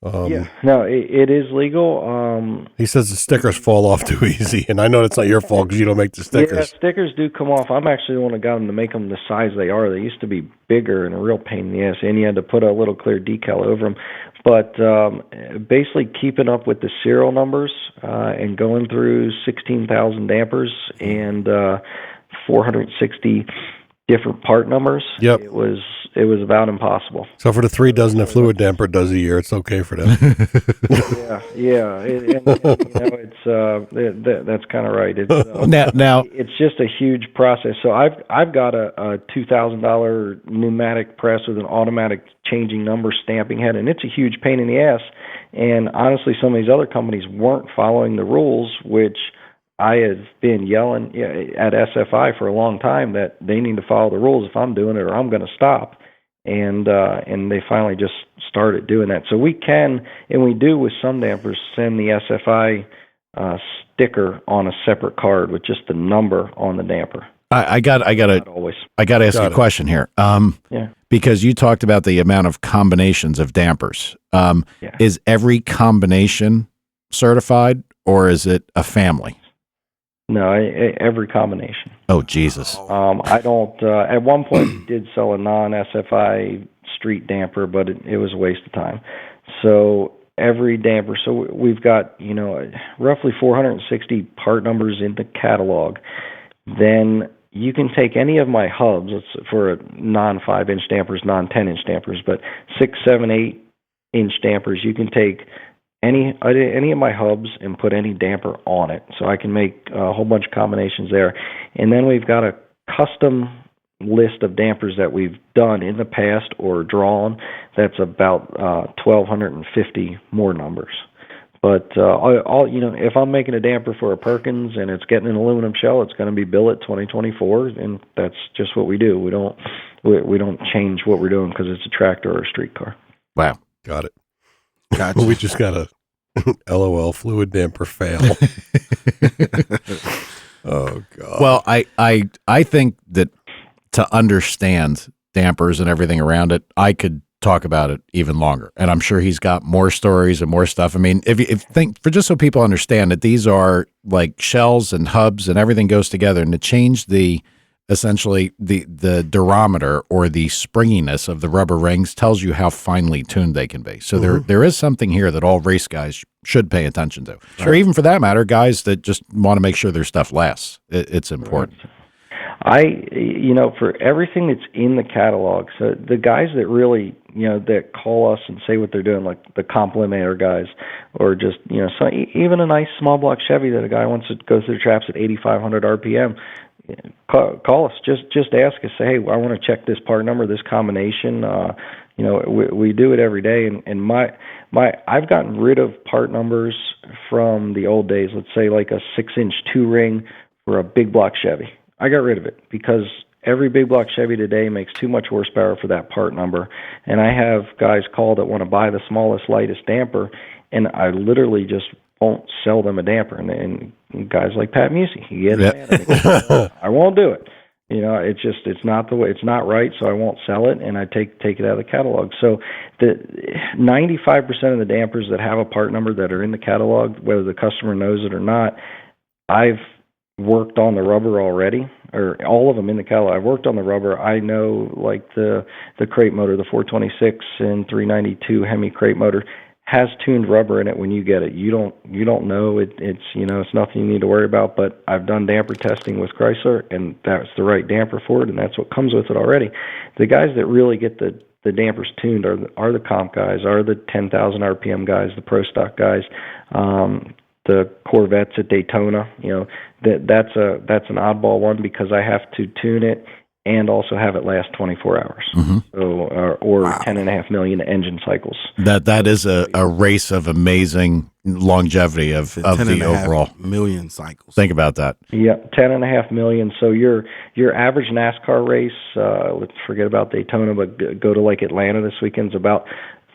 No, it is legal. He says the stickers fall off too easy, and I know it's not your fault because you don't make the stickers. Yeah, stickers do come off. I'm actually the one that got them to make them the size they are. They used to be bigger and a real pain in the ass, and you had to put a little clear decal over them. But basically keeping up with the serial numbers and going through 16,000 dampers and 460 different part numbers, Yep. it was about impossible. So for the 3 dozen that fluid damper does a year, it's okay for them. Yeah, it's that's kind of right. It's Now, it's just a huge process. So I've got a $2,000 pneumatic press with an automatic changing number stamping head, and it's a huge pain in the ass. And honestly, some of these other companies weren't following the rules, which I have been yelling at SFI for a long time that they need to follow the rules if I'm doing it or I'm going to stop. And they finally just started doing that. So we can, and we do with some dampers, send the SFI sticker on a separate card with just the number on the damper. I got to ask you a question here. Because you talked about the amount of combinations of dampers. Is every combination certified, or is it a family? No, every combination. Oh, Jesus. I don't, at one point we did sell a non-SFI street damper, but it was a waste of time. So every damper, so we've got, roughly 460 part numbers in the catalog. Then you can take any of my hubs, for non-5-inch dampers, non-10-inch dampers, but 6, 7, 8-inch dampers, you can take any of my hubs and put any damper on it. So I can make a whole bunch of combinations there. And then we've got a custom list of dampers that we've done in the past or drawn. That's about 1,250 more numbers. But if I'm making a damper for a Perkins and it's getting an aluminum shell, it's going to be billet 2024, and that's just what we do. We don't change what we're doing because it's a tractor or a streetcar. Wow, got it. Gotcha. We just got a LOL fluid damper fail. Oh God. Well, I think that to understand dampers and everything around it, I could talk about it even longer. And I'm sure he's got more stories and more stuff. I mean, if think for just so people understand that these are like shells and hubs and everything goes together, and to change essentially the durometer or the springiness of the rubber rings tells you how finely tuned they can be. So there is something here that all race guys should pay attention to. Right. Or even for that matter, guys that just want to make sure their stuff lasts. It's important. For everything that's in the catalog, so the guys that really, that call us and say what they're doing, like the complimenter guys, or just, so even a nice small block Chevy that a guy wants to go through traps at 8,500 RPM, call us. Just ask us. Say, hey, I want to check this part number, this combination. We do it every day. And I've gotten rid of part numbers from the old days. Let's say like a 6-inch 2-ring for a big block Chevy. I got rid of it because every big block Chevy today makes too much horsepower for that part number. And I have guys call that want to buy the smallest, lightest damper, and I literally just won't sell them a damper. And guys like Pat Musey, he gets mad. I won't do it. It's not the way. It's not right, so I won't sell it, and I take it out of the catalog. So the 95% of the dampers that have a part number that are in the catalog, whether the customer knows it or not, I've worked on the rubber already, or all of them in the catalog. I've worked on the rubber. I know, like the crate motor, the 426 and 392 Hemi crate motor has tuned rubber in it when you get it. You don't know it's it's nothing you need to worry about. But I've done damper testing with Chrysler, and that's the right damper for it, and that's what comes with it already. The guys that really get the dampers tuned are the comp guys, are the 10,000 RPM guys, the pro stock guys. The Corvettes at Daytona, that's an oddball one because I have to tune it and also have it last 24 hours. Mm-hmm. So, or 10.5 million engine cycles. That is a race of amazing longevity of the overall million cycles. Think about that. Yeah, 10.5 million. So your average NASCAR race, let's forget about Daytona, but go to like Atlanta this weekend, is about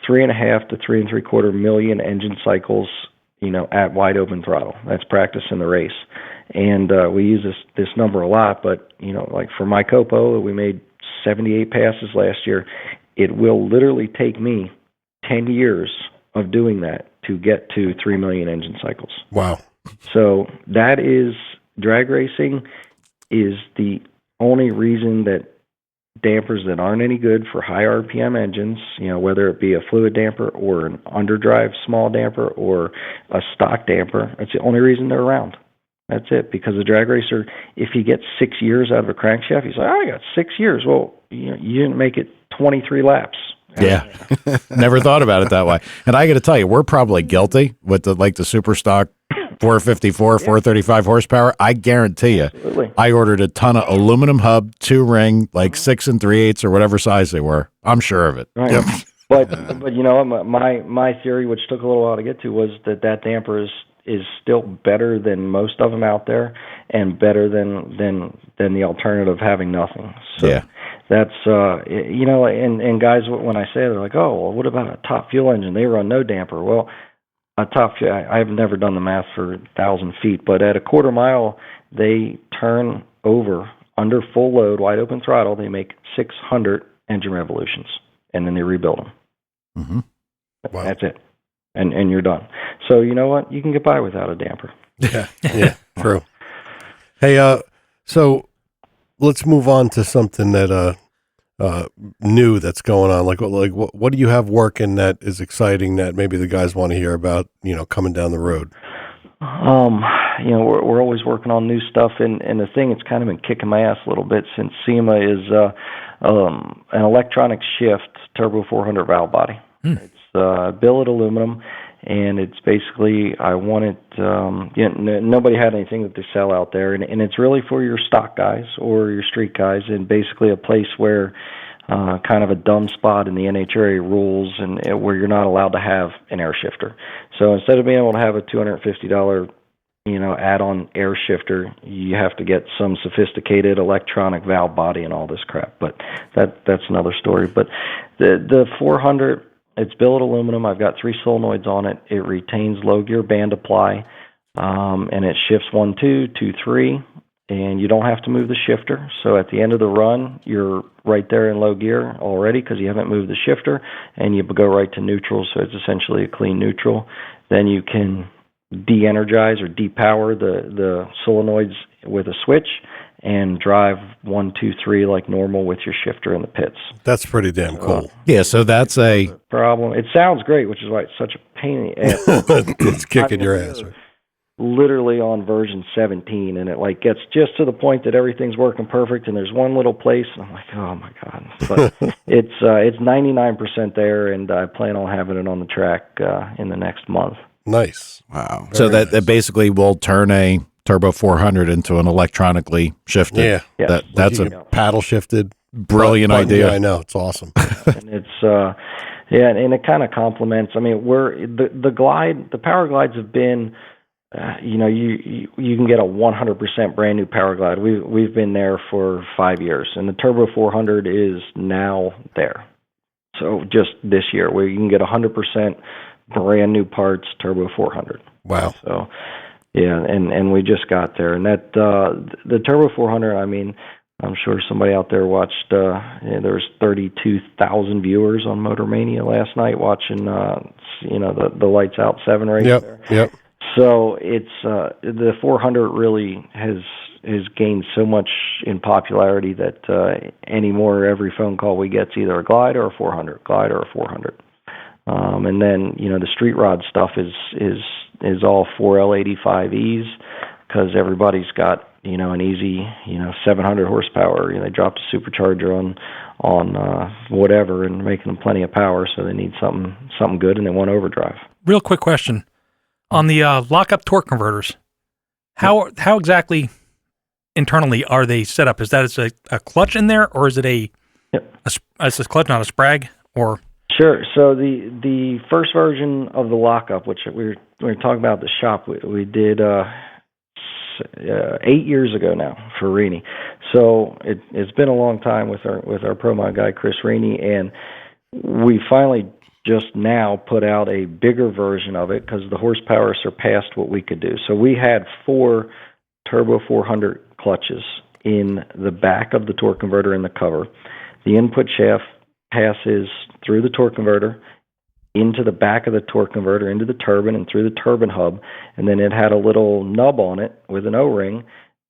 3.5 to 3.75 million engine cycles. At wide open throttle. That's practice in the race. And we use this number a lot, but, like for my Copo, we made 78 passes last year. It will literally take me 10 years of doing that to get to 3 million engine cycles. Wow. So that is, drag racing is the only reason that dampers that aren't any good for high RPM engines, whether it be a fluid damper or an underdrive small damper or a stock damper, that's the only reason they're around. That's it. Because the drag racer, if he gets 6 years out of a crankshaft, he's like, I got 6 years. Well, you didn't make it 23 laps. Yeah. Never thought about it that way. And I got to tell you, we're probably guilty with the super stock 454, 435 horsepower. I guarantee you, Absolutely. I ordered a ton of aluminum hub, 2-ring, like 6 3/8 or whatever size they were. I'm sure of it. Right. Yep. But my theory, which took a little while to get to, was that damper is still better than most of them out there, and better than the alternative having nothing. So yeah. That's and guys, when I say it, they're like, oh, well, what about a top fuel engine? They run no damper. Well, a top fuel, I've never done the math for 1,000 feet, but at a quarter mile, they turn over under full load, wide open throttle. They make 600 engine revolutions, and then they rebuild them. Mm-hmm. Wow. That's it, and you're done. So you know what? You can get by without a damper. Yeah, true. Hey, so let's move on to something that new that's going on. Like what do you have working that is exciting that maybe the guys want to hear about? Coming down the road. We're always working on new stuff, and the thing that's kind of been kicking my ass a little bit since SEMA is an electronic shift turbo 400 valve body. It's billet aluminum. And it's basically, I want it, nobody had anything that they sell out there. And it's really for your stock guys or your street guys, and basically a place where kind of a dumb spot in the NHRA rules and where you're not allowed to have an air shifter. So instead of being able to have a $250, add-on air shifter, you have to get some sophisticated electronic valve body and all this crap. But that's another story. But the 400... it's billet aluminum. I've got 3 solenoids on it. It retains low gear band apply, and it shifts 1, 2, 2, 3, and you don't have to move the shifter. So at the end of the run, you're right there in low gear already because you haven't moved the shifter, and you go right to neutral, so it's essentially a clean neutral. Then you can de-energize or depower the solenoids with a switch and drive 1, 2, 3 like normal with your shifter in the pits. That's pretty damn cool. Yeah, so that's a problem. It sounds great, which is why it's such a pain in the ass. It's kicking your ass. Right? Literally on version 17, and it gets just to the point that everything's working perfect, and there's one little place, and I'm like, oh my god! But it's 99% there, and I plan on having it on the track in the next month. Nice. Wow. So that basically will turn a turbo 400 into an electronically shifted. Yeah. Yes. That's a paddle shifted. brilliant idea. Yeah, I know. It's awesome. And it's and it kind of complements. I mean, the power glides have been, you can get a 100% brand new power glide. We've been there for 5 years, and the turbo 400 is now there. So just this year, where you can get 100% brand new parts turbo 400. Wow. So. Yeah, and we just got there, and that the Turbo 400. I mean, I'm sure somebody out there watched. There was 32,000 viewers on Motor Mania last night watching. The Lights Out 7 race. Yep. So it's the 400 really has gained so much in popularity that anymore every phone call we get is either a glide or a 400, glide or a 400. And then the street rod stuff is all 4L85Es because everybody's got an easy 700 horsepower. They dropped a supercharger on whatever and making them plenty of power, so they need something good and they want overdrive. Real quick question on the lockup torque converters. How exactly internally are they set up? Is that a clutch in there, or is it a clutch, not a sprag, or? Sure. So the first version of the lockup, which we were talking about at the shop, we did 8 years ago now for Rini. So it's been a long time with our Pro Mod guy Chris Rini, and we finally just now put out a bigger version of it because the horsepower surpassed what we could do. So we had 4 Turbo 400 clutches in the back of the torque converter in the cover. The input shaft passes through the torque converter into the back of the torque converter, into the turbine and through the turbine hub, and then it had a little nub on it with an O-ring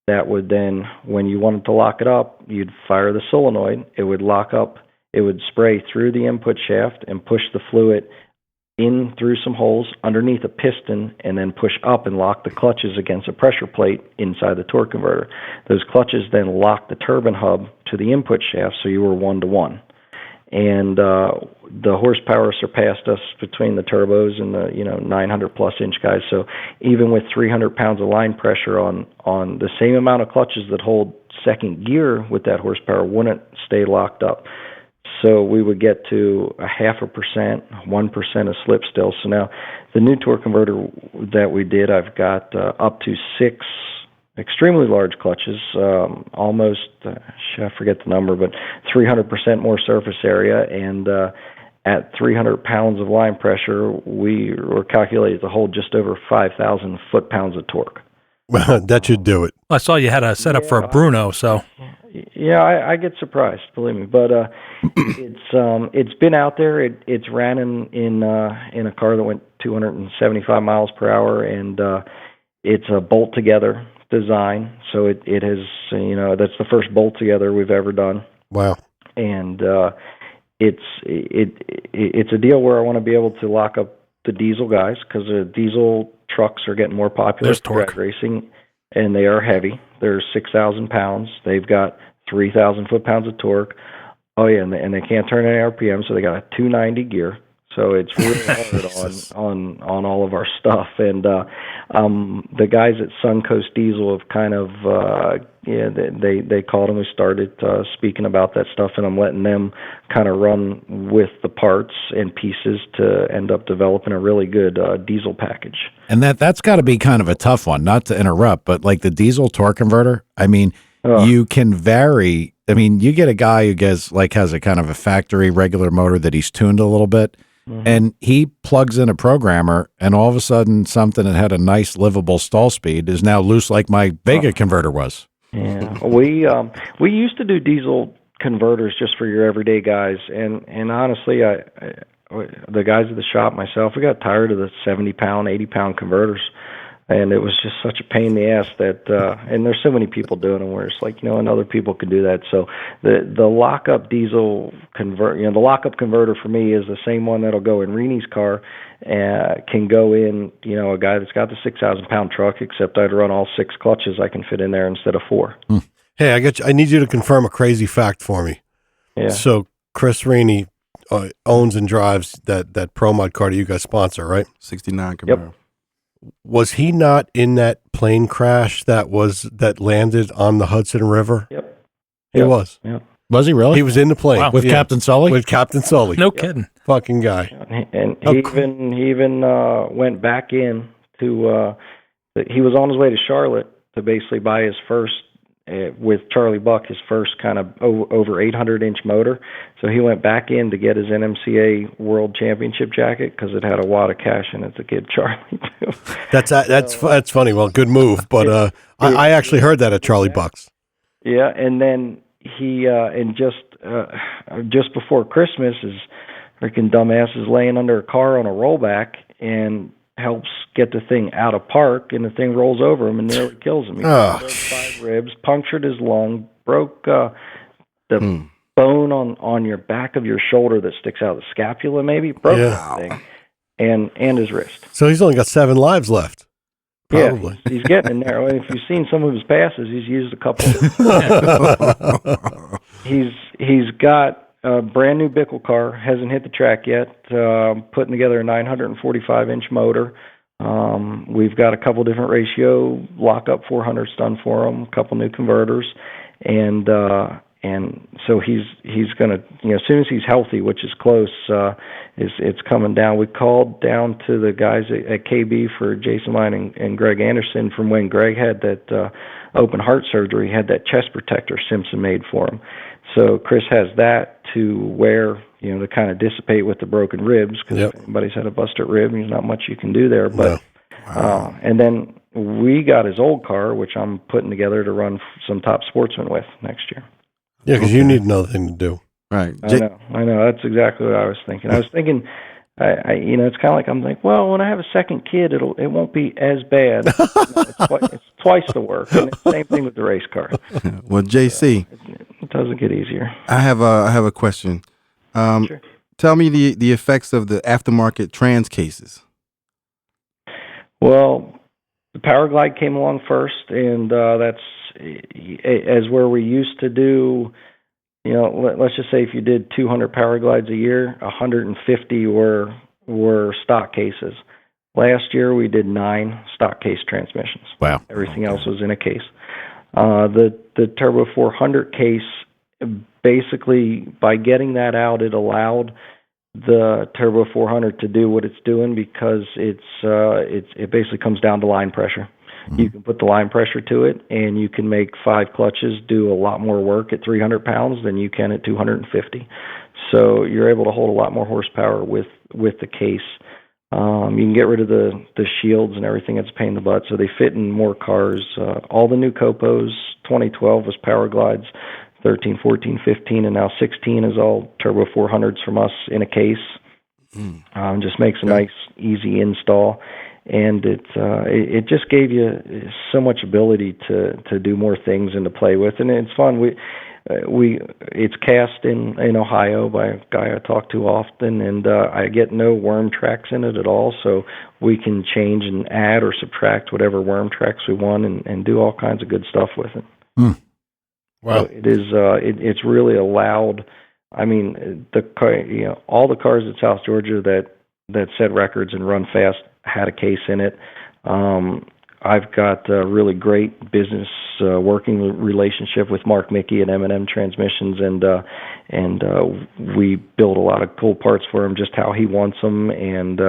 that would then, when you wanted to lock it up, you'd fire the solenoid, it would lock up, it would spray through the input shaft and push the fluid in through some holes underneath a piston, and then push up and lock the clutches against a pressure plate inside the torque converter. Those clutches then locked the turbine hub to the input shaft, so you were 1-to-1. And the horsepower surpassed us between the turbos and the 900 plus inch guys. So even with 300 pounds of line pressure on the same amount of clutches that hold second gear with that horsepower wouldn't stay locked up. So we would get to 0.5%, 1% of slip still. So now the new torque converter that we did, I've got up to 6 extremely large clutches, almost, I forget the number, but 300% more surface area. And at 300 pounds of line pressure, we were calculated to hold just over 5,000 foot-pounds of torque. That should do it. I saw you had a setup for a Bruno, so. Yeah, I get surprised, believe me. But it's been out there. It's ran in a car that went 275 miles per hour, and it's a bolt together design. So it has, that's the first bolt together we've ever done. Wow. And it's a deal where I want to be able to lock up the diesel guys, because the diesel trucks are getting more popular for drag racing, and they are heavy. They're 6,000 pounds. They've got 3,000 foot-pounds of torque. Oh yeah, and they can't turn any RPM, so they got a 290 gear. So it's really hard on all of our stuff. And the guys at Suncoast Diesel have kind of they called and we started speaking about that stuff, and I'm letting them kind of run with the parts and pieces to end up developing a really good diesel package. And that's got to be kind of a tough one, not to interrupt, but like the diesel torque converter, I mean, you can vary. I mean, you get a guy who has a kind of a factory regular motor that he's tuned a little bit, and he plugs in a programmer, and all of a sudden something that had a nice livable stall speed is now loose, like my Vega converter was. Yeah, we used to do diesel converters just for your everyday guys, and honestly, the guys at the shop, myself, we got tired of the 70-pound, 80-pound converters. And it was just such a pain in the ass that, and there's so many people doing them where it's like, and other people can do that. So the lockup diesel the lockup converter for me is the same one that'll go in Reenie's car, can go in, a guy that's got the 6,000-pound truck, except I'd run all 6 clutches I can fit in there instead of 4. Hey, I need you to confirm a crazy fact for me. Yeah. So Chris Reenie owns and drives that Pro Mod car that you guys sponsor, right? 69 Camaro. Yep. Was he not in that plane crash that landed on the Hudson River? Yep. He was. Yep. Was he really? He was in the plane. Wow. With Captain Sully? With Captain Sully. No kidding. Fucking guy. And he even went back in to, he was on his way to Charlotte to basically buy his first, with Charlie Buck, his first kind of over 800-inch motor. So he went back in to get his NMCA World Championship jacket because it had a wad of cash in it to give Charlie too. That's funny. Well, good move. But I actually heard that at Charlie Buck's. Yeah, and then he and just before Christmas, his freaking dumbass is laying under a car on a rollback and helps get the thing out of park, and the thing rolls over him and nearly kills him. He broke 5 ribs, punctured his lung, broke the bone on your back of your shoulder that sticks out of the scapula, maybe broke that thing, and his wrist. So he's only got 7 lives left. Probably. Yeah, he's getting in there. And if you've seen some of his passes, he's used a couple. He's got a brand new Bickle car, hasn't hit the track yet, putting together a 945-inch motor. We've got a couple different ratio lockup 400s done for him, a couple new converters, and so he's going to, as soon as he's healthy, which is close, it's coming down. We called down to the guys at KB for Jason Line and Greg Anderson from when Greg had that open heart surgery, had that chest protector Simpson made for him. So Chris has that to wear, to kind of dissipate with the broken ribs, because if anybody's had a busted rib, there's not much you can do there. But and then we got his old car, which I'm putting together to run some top sportsmen with next year. Yeah, because you need another thing to do. Right. I know. That's exactly what I was thinking. I was thinking it's kind of like I'm like, well, when I have a second kid, it won't be as bad. It's twice the work, and it's the same thing with the race car. Well, JC, it doesn't get easier. I have a question. Sure. Tell me the effects of the aftermarket trans cases. Well, the Power Glide came along first, and that's as where we used to do. Let's just say if you did 200 Power Glides a year, 150 were stock cases. Last year we did 9 stock case transmissions. Wow. Everything else was in a case. The Turbo 400 case, basically by getting that out, it allowed the Turbo 400 to do what it's doing because it basically comes down to line pressure. Mm-hmm. You can put the line pressure to it, and you can make 5 clutches do a lot more work at 300 pounds than you can at 250. So you're able to hold a lot more horsepower with the case. You can get rid of the shields and everything. It's a pain in the butt. So they fit in more cars. All the new Copos, 2012 was Power Glides, 13, 14, 15, and now 16 is all Turbo 400s from us in a case. Just makes a nice, easy install. And it just gave you so much ability to do more things and to play with, and it's fun. It's cast in Ohio by a guy I talk to often, and I get no worm tracks in it at all, so we can change and add or subtract whatever worm tracks we want and do all kinds of good stuff with it. Wow! So it is it's really allowed. I mean, all the cars at South Georgia that set records and run fast had a case in it. I've got a really great business working relationship with Mark Mickey at M&M Transmissions, and we build a lot of cool parts for him, just how he wants them, and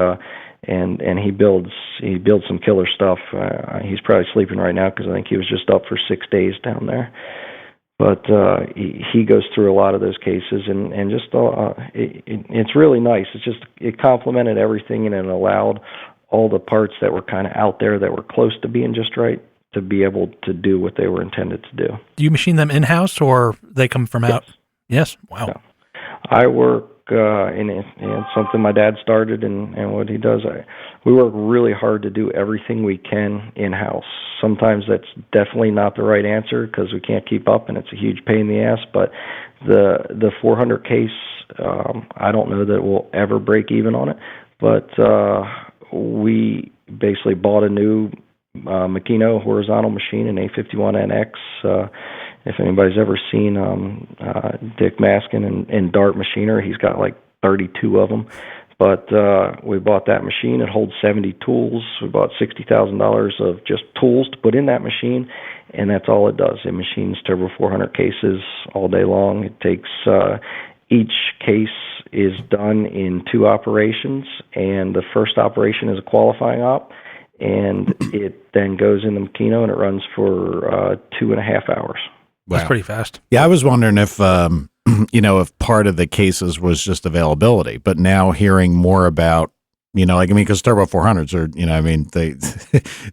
he builds some killer stuff. He's probably sleeping right now because I think he was just up for 6 days down there. But he goes through a lot of those cases, and just it's really nice. It complemented everything, and it allowed all the parts that were kind of out there that were close to being just right to be able to do what they were intended to do. Do you machine them in-house, or they come from out? Yes. Wow. Yeah. I work and it's something my dad started, and what he does, we work really hard to do everything we can in-house. Sometimes that's definitely not the right answer because we can't keep up, and it's a huge pain in the ass, but the 400 case, I don't know that we'll ever break even on it, but we basically bought a new Makino horizontal machine, an A51NX. If anybody's ever seen Dick Maskin and Dart Machiner, he's got like 32 of them. But we bought that machine. It holds 70 tools. We bought $60,000 of just tools to put in that machine, and that's all it does. It machines Turbo 400 cases all day long. It takes each case is done in 2 operations, and the first operation is a qualifying op, and it then goes in the Makino, and it runs for 2.5 hours. Wow. That's pretty fast. Yeah, I was wondering if if part of the cases was just availability, but now hearing more about, because Turbo 400s are,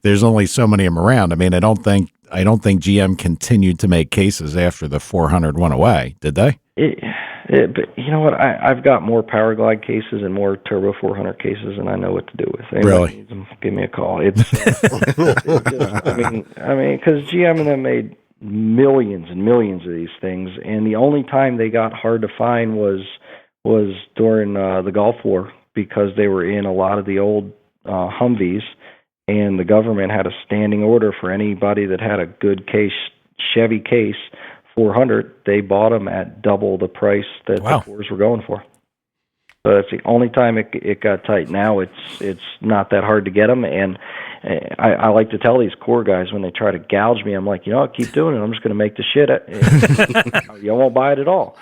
there's only so many of them around. I mean, I don't think GM continued to make cases after the 400 went away, did they? But you know what? I've got more Power Glide cases and more Turbo 400 cases, and I know what to do with. Anybody really? Needs them, give me a call. It's just, because GM and them made millions and millions of these things, and the only time they got hard to find was during the Gulf War, because they were in a lot of the old Humvees, and the government had a standing order for anybody that had a good case, Chevy case 400, they bought them at double the price that the Cores were going for. So that's the only time it got tight. Now it's not that hard to get them, and I like to tell these Core guys when they try to gouge me, I'm like, I'll keep doing it. I'm just going to make the shit. You won't buy it at all,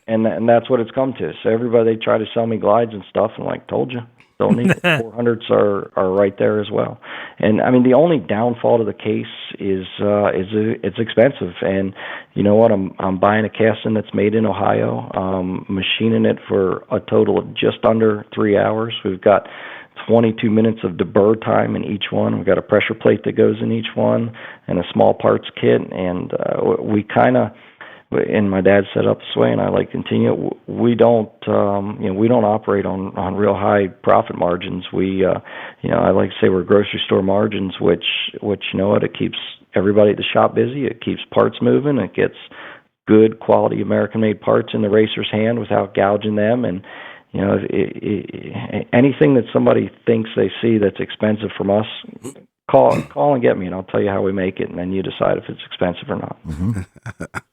and that's what it's come to. So everybody, they try to sell me glides and stuff, and like, told you, don't need it. 400s are right there as well. And I mean, the only downfall to the case is it's expensive. And you know what? I'm buying a casting that's made in Ohio, machining it for a total of just under 3 hours. We've got 22 minutes of deburr time in each one. We've got a pressure plate that goes in each one and a small parts kit. And we kind of and my dad set up this way, and I like to continue it. We don't, we don't operate on real high profit margins. I like to say we're grocery store margins, which you know what, it keeps everybody at the shop busy. It keeps parts moving. It gets good quality American-made parts in the racer's hand without gouging them. And anything that somebody thinks they see that's expensive from us, call and get me, and I'll tell you how we make it, and then you decide if it's expensive or not. Mm-hmm.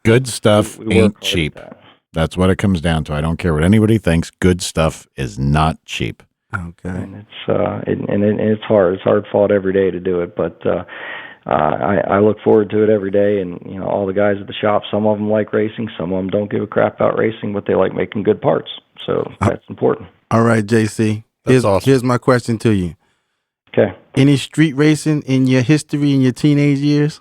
Good stuff we ain't cheap. That's what it comes down to. I don't care what anybody thinks. Good stuff is not cheap. Okay. And it's hard. It's hard fought every day to do it, but I look forward to it every day. And all the guys at the shop, some of them like racing, some of them don't give a crap about racing, but they like making good parts. So that's important. All right, JC. Awesome. Here's my question to you. Okay. Any street racing in your history in your teenage years?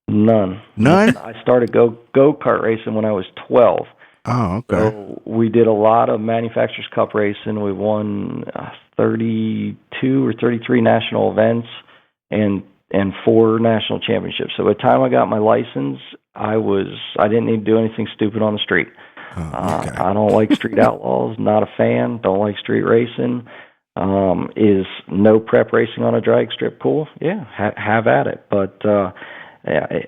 None. I started go-kart racing when I was 12. Oh, okay. So we did a lot of Manufacturers Cup racing. We won 32 or 33 national events and 4 national championships. So by the time I got my license, I didn't need to do anything stupid on the street. Oh, okay. I don't like street outlaws. Not a fan. Don't like street racing. Is no prep racing on a drag strip cool? Yeah, have at it. But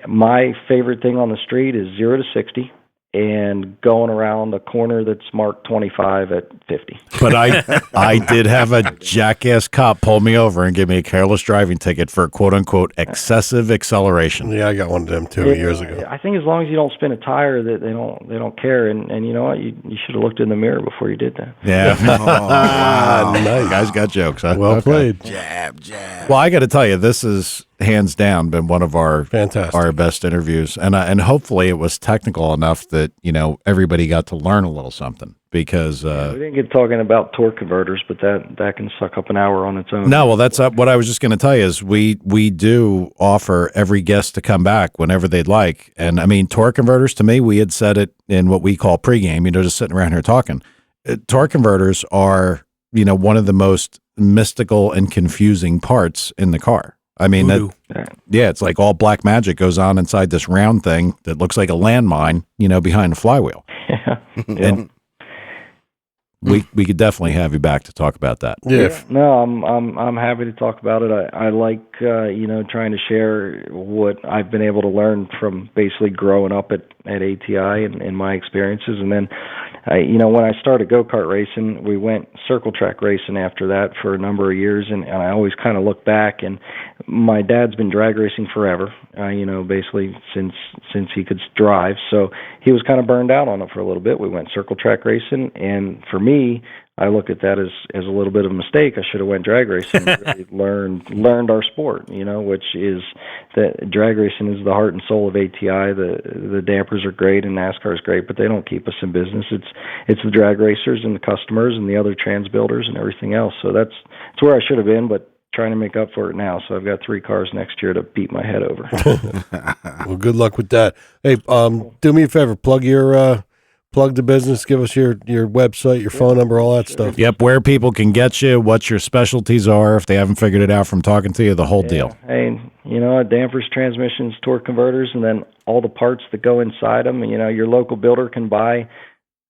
my favorite thing on the street is 0 to 60 and going around a corner that's marked 25 at 50. But I did have a jackass cop pull me over and give me a careless driving ticket for quote unquote excessive acceleration. Yeah, I got one of them 2 years ago. I think as long as you don't spin a tire, that they don't care. And you know what? You should have looked in the mirror before you did that. Yeah. Wow. Nice. Guys got jokes. Huh? Well Okay. played. Jab. Well, I got to tell you, this is hands down been one of our best interviews, and hopefully it was technical enough that everybody got to learn a little something, because we didn't get talking about torque converters, but that can suck up an hour on its own. No, well, that's what I was just going to tell you is we do offer every guest to come back whenever they'd like, and I mean torque converters, to me, we had said it in what we call pregame, just sitting around here talking. Torque converters are one of the most mystical and confusing parts in the car. I mean, it's like all black magic goes on inside this round thing that looks like a landmine, behind the flywheel. Yeah. And we could definitely have you back to talk about that. Yeah. No, I'm happy to talk about it. I like trying to share what I've been able to learn from basically growing up at ATI and my experiences, and then when I started go-kart racing, we went circle track racing after that for a number of years, and I always kind of look back, and my dad's been drag racing forever, basically since he could drive, so he was kind of burned out on it for a little bit. We went circle track racing, and for me, I look at that as a little bit of a mistake. I should have went drag racing and really learned our sport, which is that drag racing is the heart and soul of ATI. The dampers are great and NASCAR is great, but they don't keep us in business. It's the drag racers and the customers and the other trans builders and everything else. So that's where I should have been, but trying to make up for it now. So I've got 3 cars next year to beat my head over. Well, good luck with that. Hey, do me a favor, plug the business, give us your website, your phone number, all that stuff. Yep, where people can get you, what your specialties are, if they haven't figured it out from talking to you, the whole deal. Hey, dampers, transmissions, torque converters, and then all the parts that go inside them. Your local builder can buy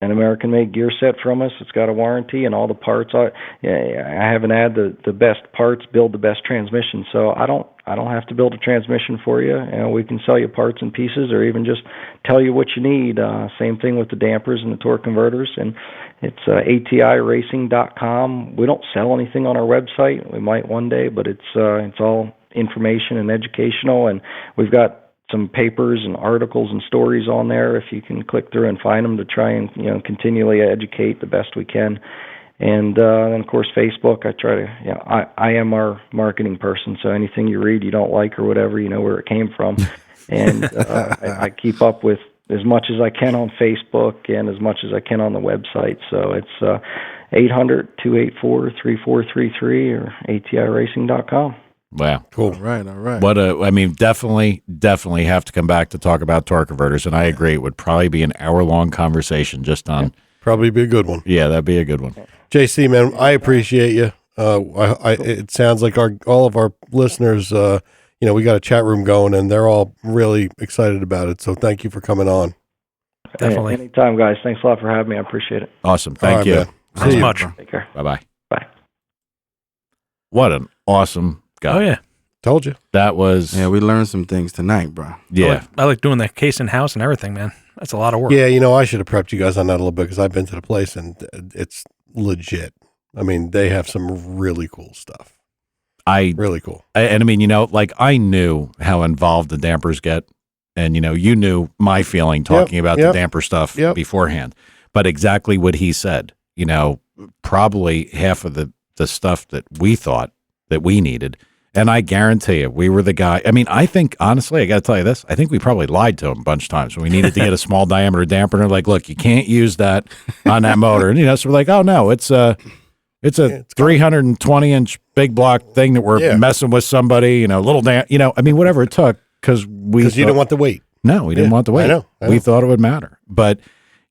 an American-made gear set from us. It's got a warranty, and all the parts are. I have an ad. The best parts build the best transmission. So I don't have to build a transmission for you. We can sell you parts and pieces, or even just tell you what you need. Same thing with the dampers and the torque converters. And it's ATIRacing.com. We don't sell anything on our website. We might one day, but it's all information and educational. And we've got some papers and articles and stories on there if you can click through and find them, to try and continually educate the best we can. And then of course Facebook, I try to I am our marketing person, so anything you read you don't like or whatever, you know where it came from. And I keep up with as much as I can on Facebook and as much as I can on the website. So it's 800-284-3433 or ATIRacing.com. Wow. Cool. All right. Definitely have to come back to talk about torque converters, and I agree. It would probably be an hour-long conversation just on. Probably be a good one. Yeah, that'd be a good one. JC, man, I appreciate you. It sounds like all of our listeners, we got a chat room going, and they're all really excited about it. So thank you for coming on. Definitely. Anytime, guys. Thanks a lot for having me. I appreciate it. Awesome. All Thank right, you. man. Thanks See you. much. Take care. Bye-bye. Bye. What an awesome guy. Oh, yeah. Told you. That was, Yeah, we learned some things tonight, bro. yeah. I like doing the case in house and everything, man. That's a lot of work. Yeah, I should have prepped you guys on that a little bit because I've been to the place and it's legit. I mean, they have some really cool stuff. Really cool. And I mean, like I knew how involved the dampers get. And, you knew my feeling talking about the damper stuff beforehand. But exactly what he said, probably half of the stuff that we thought that we needed. And I guarantee you, we were the guy. I mean, I think, honestly, I got to tell you this. I think we probably lied to him a bunch of times when we needed to get a small diameter damper. And they're like, look, you can't use that on that motor. And, so we're like, oh, no, it's a 320-inch big block thing that we're messing with somebody, little I mean, whatever it took. Because you didn't want the weight. No, we didn't want the weight. I know. We thought it would matter. But,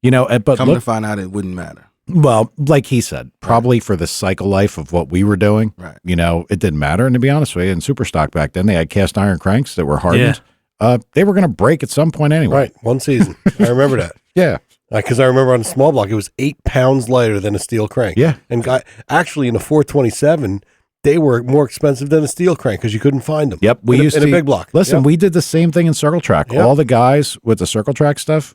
but Come to find out it wouldn't matter. Well, like he said, probably for the cycle life of what we were doing, right. It didn't matter. And to be honest with you, in Superstock back then, they had cast iron cranks that were hardened. Yeah. They were going to break at some point anyway. Right. One season. I remember that. Yeah. Because I remember on a small block, it was 8 pounds lighter than a steel crank. Yeah. And actually in a 427, they were more expensive than a steel crank because you couldn't find them. Yep. We used in a big block. Listen, we did the same thing in Circle Track. Yep. All the guys with the Circle Track stuff,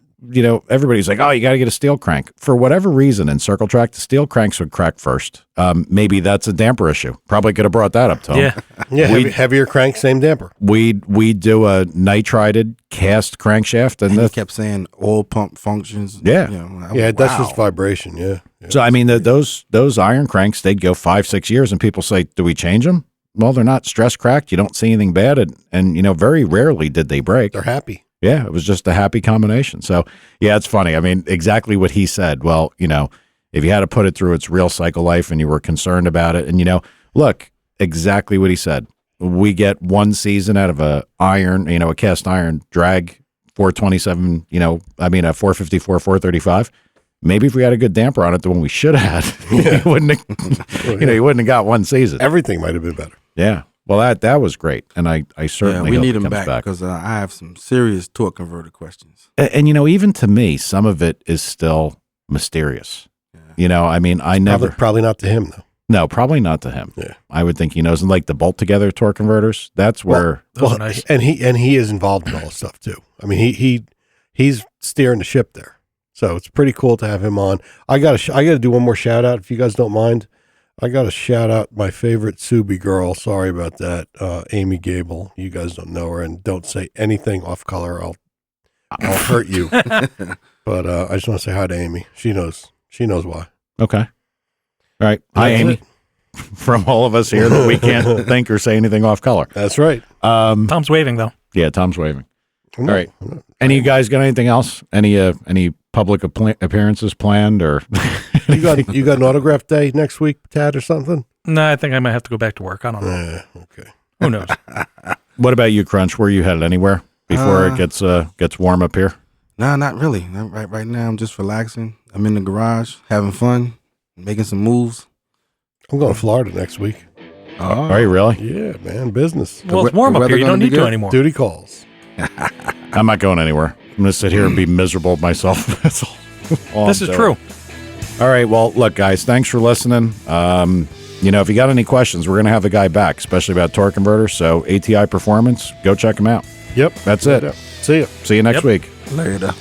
everybody's like, oh, you got to get a steel crank. For whatever reason in Circle Track, the steel cranks would crack first. Maybe that's a damper issue. Probably could have brought that up, Tom. Yeah. Yeah. Heavier crank, same damper. We'd do a nitrided cast crankshaft. And he kept saying oil pump functions. Yeah. That's just vibration. Yeah. So, I mean, those iron cranks, they'd go 5-6 years and people say, do we change them? Well, they're not stress cracked. You don't see anything bad. And very rarely did they break. They're happy. Yeah, it was just a happy combination. So, yeah, it's funny. I mean, exactly what he said. Well, if you had to put it through its real cycle life and you were concerned about it, and, look, exactly what he said. We get one season out of a cast iron drag 427, a 454, 435. Maybe if we had a good damper on it, the one we should have had, you wouldn't have got one season. Everything might have been better. Yeah. Well, that was great, and I certainly we hope need it him comes back because I have some serious torque converter questions. And even to me, some of it is still mysterious. Yeah. I mean, I never probably not to him though. No, probably not to him. Yeah, I would think he knows. And like the bolt together torque converters, that's where those are nice. And he is involved in all this stuff too. I mean, he's steering the ship there, so it's pretty cool to have him on. I got to do one more shout out if you guys don't mind. I got to shout out my favorite Subi girl. Sorry about that, Amy Gable. You guys don't know her, and don't say anything off color. I'll hurt you. But I just want to say hi to Amy. She knows why. Okay. All right. Hi, Amy. From all of us here that we can't think or say anything off color. That's right. Tom's waving though. Yeah, Tom's waving. All right. Any of you guys got anything else? Any public appearances planned or? You got an autograph day next week, Tad, or something? No, I think I might have to go back to work. I don't know. Okay. Who knows? What about you, Crunch? Where you headed? Anywhere before it gets warm up here? No, not really. Right now, I'm just relaxing. I'm in the garage, having fun, making some moves. I'm going to Florida next week. Oh. Are you really? Yeah, man, business. Well, it's warm up here. You don't need to anymore. Duty calls. I'm not going anywhere. I'm going to sit here and be miserable myself. That's all this is true. All right. Well, look, guys, thanks for listening. If you got any questions, we're going to have the guy back, especially about torque converters. So ATI Performance, go check him out. Yep. That's it. See you. See you next week. Later.